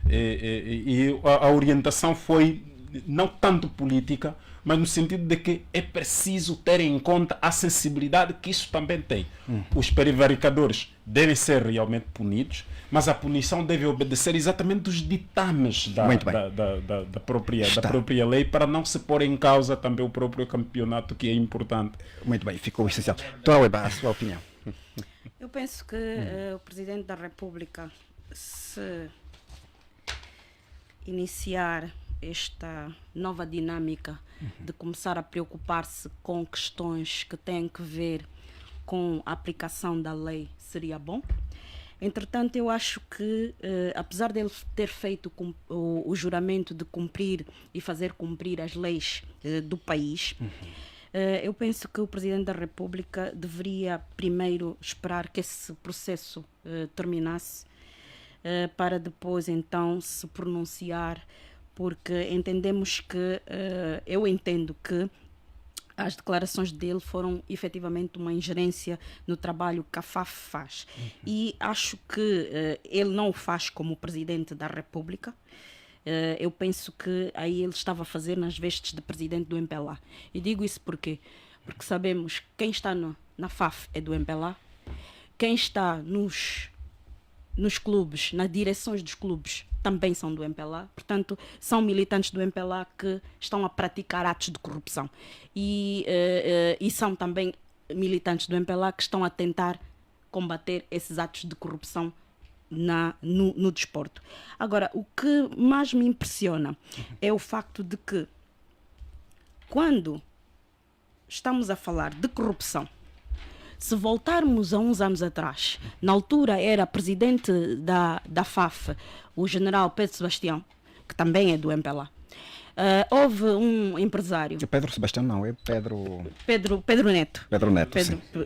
E a orientação foi não tanto política, mas no sentido de que é preciso ter em conta a sensibilidade que isso também tem. Os prevaricadores devem ser realmente punidos, mas a punição deve obedecer exatamente os ditames da própria lei, para não se pôr em causa também o próprio campeonato, que é importante. Muito bem, ficou essencial. Então, a sua opinião? Eu penso que o Presidente da República, se iniciar esta nova dinâmica de começar a preocupar-se com questões que têm que ver com a aplicação da lei, seria bom. Entretanto, eu acho que, apesar dele ter feito o juramento de cumprir e fazer cumprir as leis do país, eu penso que o Presidente da República deveria primeiro esperar que esse processo terminasse, para depois então se pronunciar, porque entendemos que, eu entendo que as declarações dele foram efetivamente uma ingerência no trabalho que a FAF faz. E acho que ele não o faz como Presidente da República. Eu penso que aí ele estava a fazer nas vestes de Presidente do MPLA. E digo isso porque sabemos que quem está na FAF é do MPLA, quem está nos clubes, nas direções dos clubes, também são do MPLA. Portanto, são militantes do MPLA que estão a praticar atos de corrupção. E são também militantes do MPLA que estão a tentar combater esses atos de corrupção no desporto. Agora, o que mais me impressiona é o facto de que, quando estamos a falar de corrupção, se voltarmos a uns anos atrás, na altura era presidente da FAF, o general Pedro Sebastião, que também é do MPLA. Houve um empresário... Pedro Sebastião não, é Pedro Neto. Pedro Neto,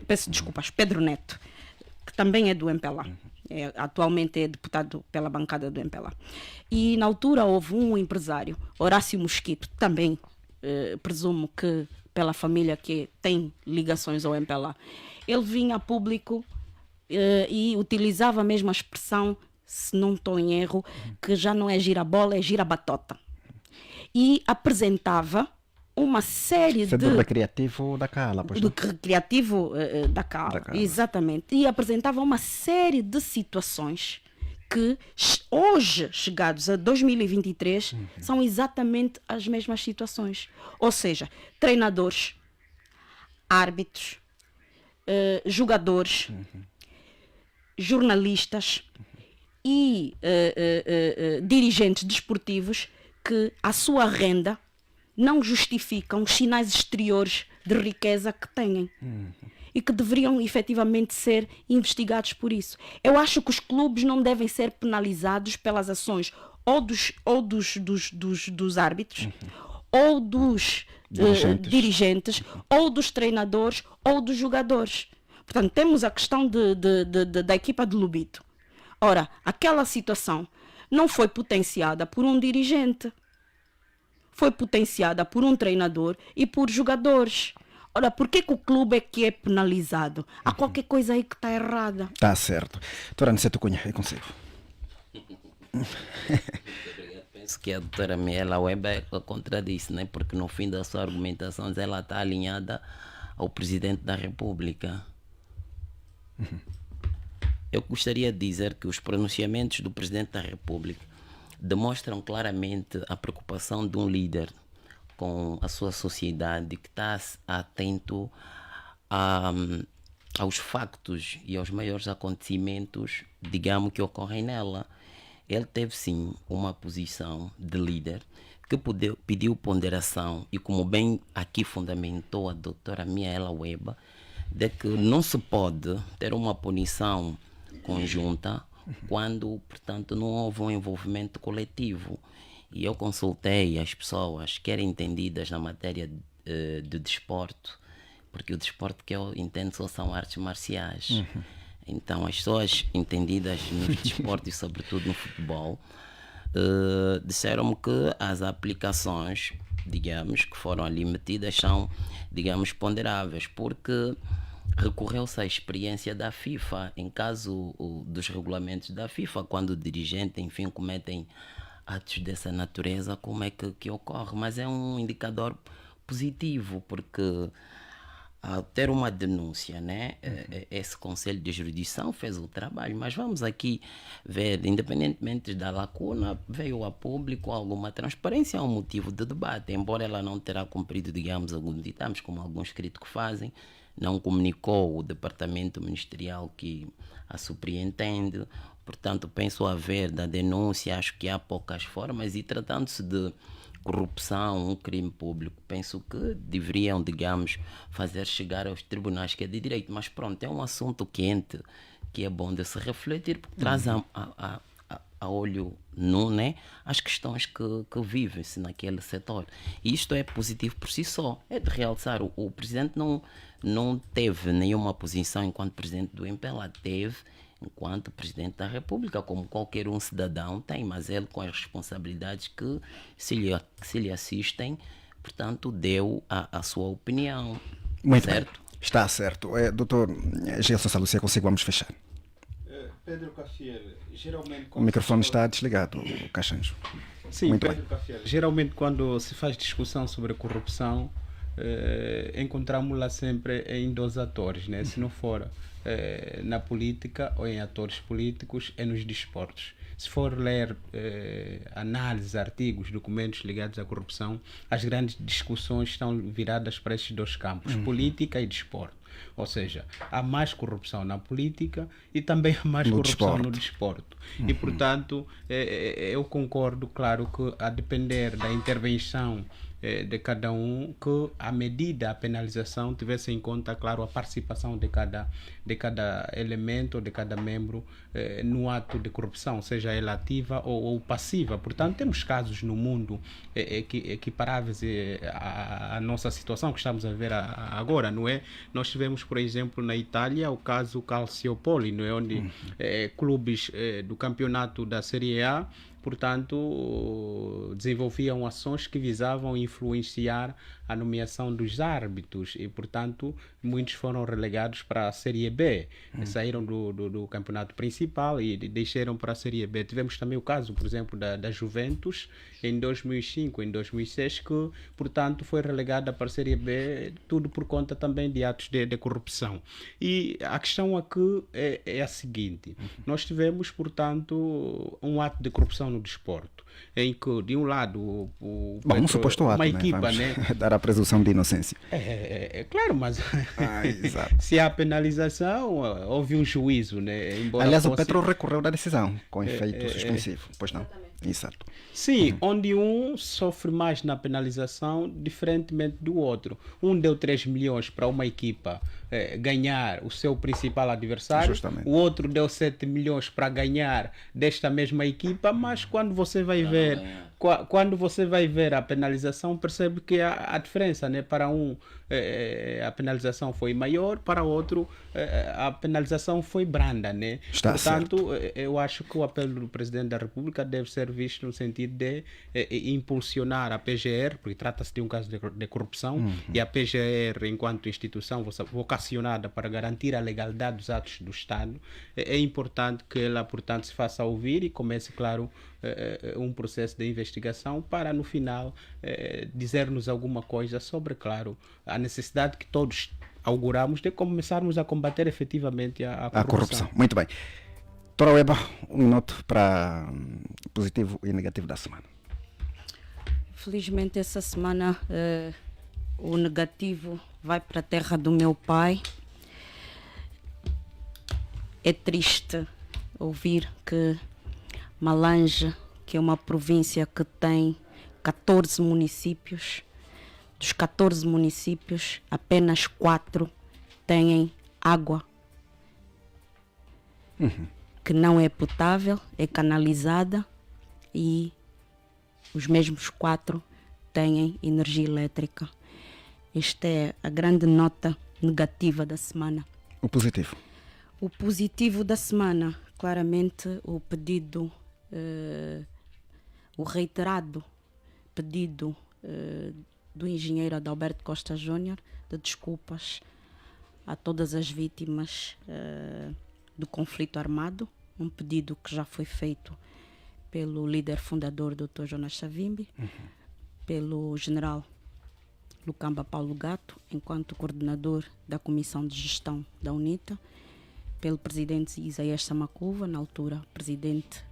peço desculpas, Pedro Neto, que também é do MPLA. Atualmente é deputado pela bancada do MPLA. E na altura houve um empresário, Horácio Mosquito, também presumo que pela família que tem ligações ao MPLA. Ele vinha a público e utilizava a mesma expressão, se não estou em erro, que já não é gira-bola, é gira-batota. E apresentava uma série de... do recreativo da Cala. Do recreativo da Cala, exatamente. E apresentava uma série de situações que hoje, chegados a 2023, são exatamente as mesmas situações. Ou seja, treinadores, árbitros, jogadores, jornalistas e dirigentes desportivos que a sua renda não justificam os sinais exteriores de riqueza que têm. E que deveriam efetivamente ser investigados por isso. Eu acho que os clubes não devem ser penalizados pelas ações ou dos árbitros, ou dos dirigentes, ou dos treinadores, ou dos jogadores. Portanto, temos a questão da equipa de Lobito. Ora, aquela situação não foi potenciada por um dirigente, foi potenciada por um treinador e por jogadores. Ora, por que o clube é que é penalizado? Há qualquer coisa aí que está errada. Está certo. Doutora Aniceto Cunha, é consigo. Penso que a doutora Miela Weber contradisse, né? Porque no fim da sua argumentação ela está alinhada ao Presidente da República. Eu gostaria de dizer que os pronunciamentos do Presidente da República demonstram claramente a preocupação de um líder com a sua sociedade que está atento aos factos e aos maiores acontecimentos, digamos, que ocorrem nela. Ele teve sim uma posição de líder que pediu ponderação e, como bem aqui fundamentou a doutora Miaela Weba, de que não se pode ter uma punição conjunta quando, portanto, não houve um envolvimento coletivo. E eu consultei as pessoas que eram entendidas na matéria de desporto, porque o desporto que eu entendo só são artes marciais. Então, as pessoas entendidas no desporto e sobretudo no futebol disseram-me que as aplicações, digamos, que foram ali metidas são, digamos, ponderáveis, porque recorreu-se à experiência da FIFA, em caso dos regulamentos da FIFA, quando o dirigente, enfim, cometem atos dessa natureza, como é que ocorre? Mas é um indicador positivo, porque ao ter uma denúncia, né, esse Conselho de Jurisdição fez o trabalho, mas vamos aqui ver, independentemente da lacuna, veio a público alguma transparência, um motivo de debate, embora ela não terá cumprido, digamos, alguns ditames, como alguns críticos fazem, não comunicou o departamento ministerial que a surpreende. Portanto, penso haver da denúncia, acho que há poucas formas, e tratando-se de corrupção, um crime público, penso que deveriam, digamos, fazer chegar aos tribunais que é de direito. Mas pronto, é um assunto quente que é bom de se refletir, porque traz a olho nu, né, as questões que vivem-se naquele setor. E isto é positivo por si só. É de realçar, o Presidente não teve nenhuma posição enquanto Presidente do MPLA, teve enquanto Presidente da República, como qualquer um cidadão tem, mas ele com as responsabilidades que se lhe assistem, portanto, deu a sua opinião. Muito certo? bem. Está certo. Doutor Gelson Salucia, consigo, vamos fechar. Pedro Cafiel, geralmente... O microfone está desligado, Caixanjo. Sim, Muito Pedro bem. Cafiel. Geralmente quando se faz discussão sobre corrupção, encontramos-la sempre em dois atores, né? Se não for na política ou em atores políticos, é nos desportos. Se for ler análises, artigos, documentos ligados à corrupção, as grandes discussões estão viradas para esses dois campos, política e desporto. Ou seja, há mais corrupção na política e também há mais corrupção no desporto. E, portanto, eu concordo, claro, que a depender da intervenção de cada um, que a medida, a penalização, tivesse em conta, claro, a participação de cada elemento, de cada membro no ato de corrupção, seja ela ativa ou passiva. Portanto, temos casos no mundo equiparáveis à nossa situação que estamos a ver agora, não é? Nós tivemos, por exemplo, na Itália, o caso Calciopoli, não é? Onde clubes do campeonato da Série A, portanto, desenvolviam ações que visavam influenciar a nomeação dos árbitros e, portanto, muitos foram relegados para a Série B. Saíram do campeonato principal e deixaram para a Série B. Tivemos também o caso, por exemplo, da Juventus em 2005, em 2006, que, portanto, foi relegada para a Série B, tudo por conta também de atos de corrupção. E a questão aqui é a seguinte. Nós tivemos, portanto, um ato de corrupção no desporto, em que, de um lado, um suposto ato, uma equipa, vamos né? dar a presunção de inocência. Claro, mas exato. se há penalização, houve um juízo, né? Embora aliás, fosse... o Petro recorreu da decisão com efeito suspensivo. Pois não? Exato. Sim, onde um sofre mais na penalização, diferentemente do outro. Um deu 3 milhões para uma equipa ganhar o seu principal adversário, justamente. O outro deu 7 milhões para ganhar desta mesma equipa, mas quando você vai ver a penalização, percebe que há diferença, né? Para um a penalização foi maior, para outro a penalização foi branda, né? Portanto, eu acho que o apelo do Presidente da República deve ser visto no sentido de impulsionar a PGR, porque trata-se de um caso de corrupção, e a PGR, enquanto instituição vocacionada para garantir a legalidade dos atos do Estado, é importante que ela, portanto, se faça ouvir e comece, claro, um processo de investigação investigação para, no final, dizer-nos alguma coisa sobre, claro, a necessidade que todos auguramos de começarmos a combater efetivamente a corrupção. Muito bem. Doutora Weba, 1 minuto para positivo e negativo da semana. Felizmente essa semana o negativo vai para a terra do meu pai. É triste ouvir que Malange, que é uma província que tem 14 municípios, dos 14 municípios, apenas 4 têm água que não é potável, é canalizada, e os mesmos 4 têm energia elétrica. Esta é a grande nota negativa da semana. O positivo? O positivo da semana, claramente o pedido, o reiterado pedido do engenheiro Adalberto Costa Júnior de desculpas a todas as vítimas do conflito armado, um pedido que já foi feito pelo líder fundador Dr. Jonas Savimbi, pelo general Lucamba Paulo Gato, enquanto coordenador da Comissão de Gestão da UNITA, pelo presidente Isaías Samacuva, na altura presidente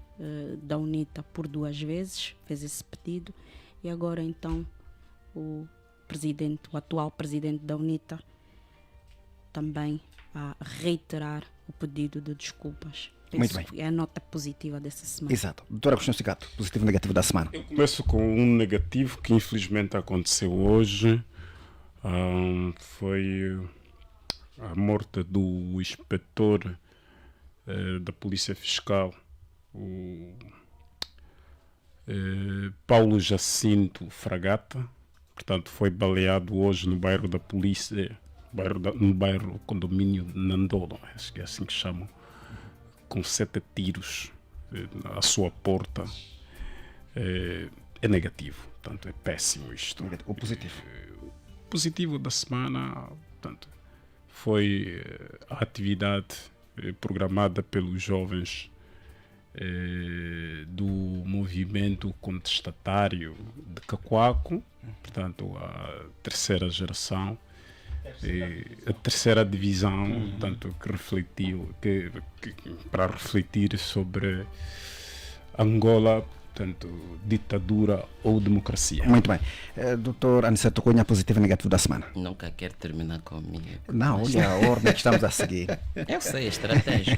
da UNITA por 2 vezes, fez esse pedido, e agora então o atual presidente da UNITA também a reiterar o pedido de desculpas. Muito bem. É a nota positiva dessa semana. Exato. Doutora Agostinho Cicato, positivo e negativo da semana. Eu começo com um negativo que infelizmente aconteceu hoje. Foi a morte do inspetor da Polícia Fiscal, o Paulo Jacinto Fragata. Portanto, foi baleado hoje no bairro da Polícia, no bairro condomínio Nandolo, acho que é assim que chamam, com 7 tiros à sua porta. É negativo, portanto, é péssimo isto. O positivo? O positivo da semana, portanto, foi a atividade programada pelos jovens do movimento contestatário de Cacoaco, portanto, a 3ª geração, a 3ª divisão, portanto, que refletiu, para refletir sobre Angola, portanto, ditadura ou democracia. Muito bem. Doutor Aniceto Cunha, positivo e negativo da semana. Nunca quero terminar comigo. Não, olha a ordem que estamos a seguir. Eu sei, a estratégia.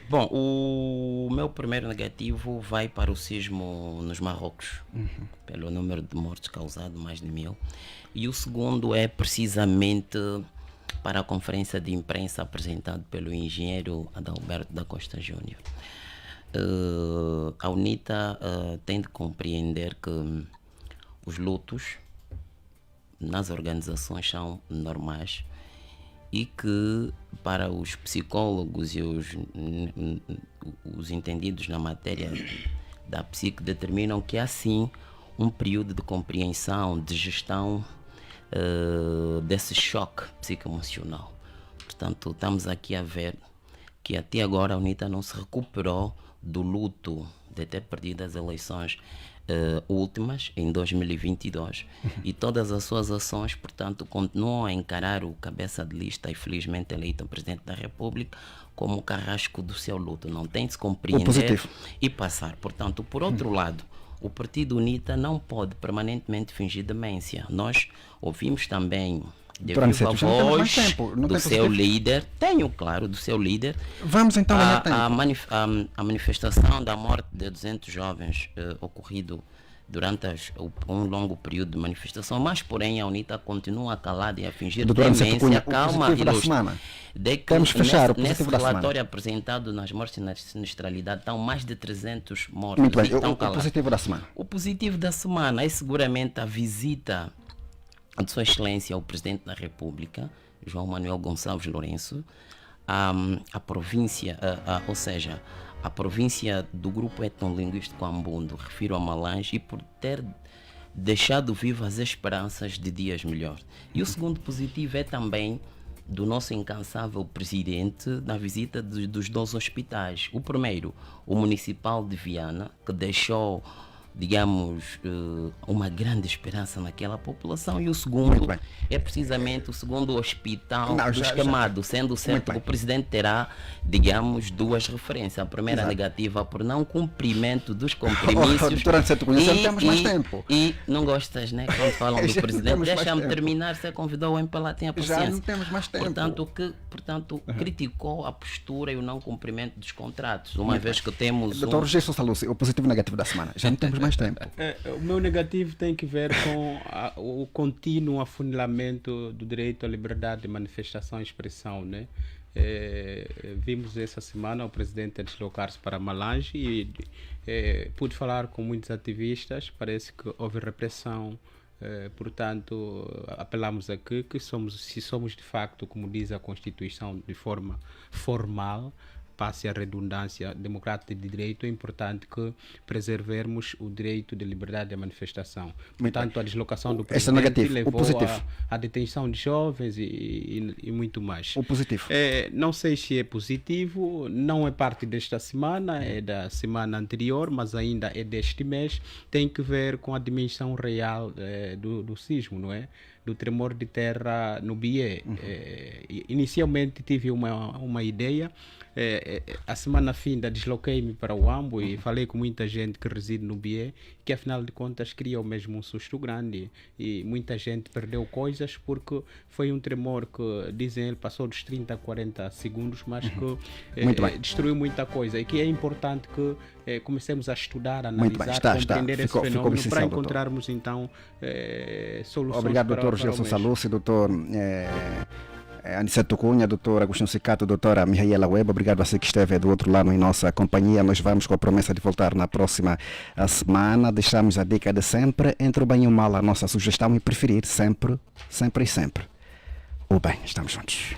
Bom, o meu primeiro negativo vai para o sismo nos Marrocos, pelo número de mortes causado, mais de 1000. E o segundo é precisamente para a conferência de imprensa apresentada pelo engenheiro Adalberto da Costa Júnior. A UNITA tem de compreender que os lutos nas organizações são normais e que para os psicólogos e os entendidos na matéria da psique determinam que há sim um período de compreensão, de gestão desse choque psicoemocional. Portanto, estamos aqui a ver que até agora a UNITA não se recuperou do luto de ter perdido as eleições últimas em 2022 e todas as suas ações, portanto, continuam a encarar o cabeça de lista e felizmente eleito presidente da República como o carrasco do seu luto. Não tem de se compreender e passar. Portanto, por outro lado, o Partido UNITA não pode permanentemente fingir demência. Nós ouvimos também de viva voz do seu líder, do seu líder. Vamos então a manifestação da morte de 200 jovens ocorrido durante um longo período de manifestação, mas porém a UNITA continua calada e a fingir demência. Calma, vamos fechar nesse relatório apresentado nas mortes e na sinistralidade estão mais de 300 mortos. Muito bem, o positivo da semana. O positivo da semana é seguramente a visita de Sua Excelência, o Presidente da República, João Manuel Gonçalves Lourenço, a província, ou seja, a província do grupo etnolinguístico Ambundo, refiro a Malange, e por ter deixado vivas as esperanças de dias melhores. E o segundo positivo é também do nosso incansável Presidente na visita dos 2 hospitais. O primeiro, o Municipal de Viana, que deixou digamos, uma grande esperança naquela população. E o segundo é precisamente o segundo hospital dos queimados, sendo certo que o presidente terá, digamos, duas referências. A primeira negativa por não cumprimento dos compromissos. Temos mais tempo. E não gostas, né? Quando falam do presidente, deixa-me terminar. Você convidou o MPLA, tenha paciência. Já não temos mais tempo. Portanto, criticou a postura e o não cumprimento dos contratos, uma vez que temos. Doutor Gerson Salusi, o positivo e negativo da semana. Já não temos mais tempo. O meu negativo tem que ver com o contínuo afunilamento do direito à liberdade de manifestação e expressão, né? Vimos essa semana o presidente deslocar-se para Malange e pude falar com muitos ativistas. Parece que houve repressão. Portanto, apelamos aqui que se somos de facto, como diz a Constituição, de forma formal, passe a redundância democrática de direito, é importante que preservemos o direito de liberdade de manifestação. Portanto, a deslocação do presidente levou à detenção de jovens e muito mais. O positivo? Não sei se é positivo, não é parte desta semana, é da semana anterior, mas ainda é deste mês. Tem que ver com a dimensão real do sismo, não é? Do tremor de terra no Bié. Inicialmente tive uma ideia. A semana finda desloquei-me para o Ambo e falei com muita gente que reside no Bié, que afinal de contas criou mesmo um susto grande e muita gente perdeu coisas porque foi um tremor que, dizem ele, passou dos 30 a 40 segundos, mas que destruiu muita coisa e que é importante que comecemos a estudar, a analisar, compreender esse fenômeno para encontrarmos então soluções. Obrigado, doutor Gerson Salusi, doutor Aniceto Cunha, doutor Agostinho Sicato, doutora Mihaela Web, obrigado a você que esteve do outro lado em nossa companhia. Nós vamos com a promessa de voltar na próxima semana. Deixamos a dica de sempre, entre o bem e o mal, a nossa sugestão e preferir sempre, sempre e sempre o bem. Estamos juntos.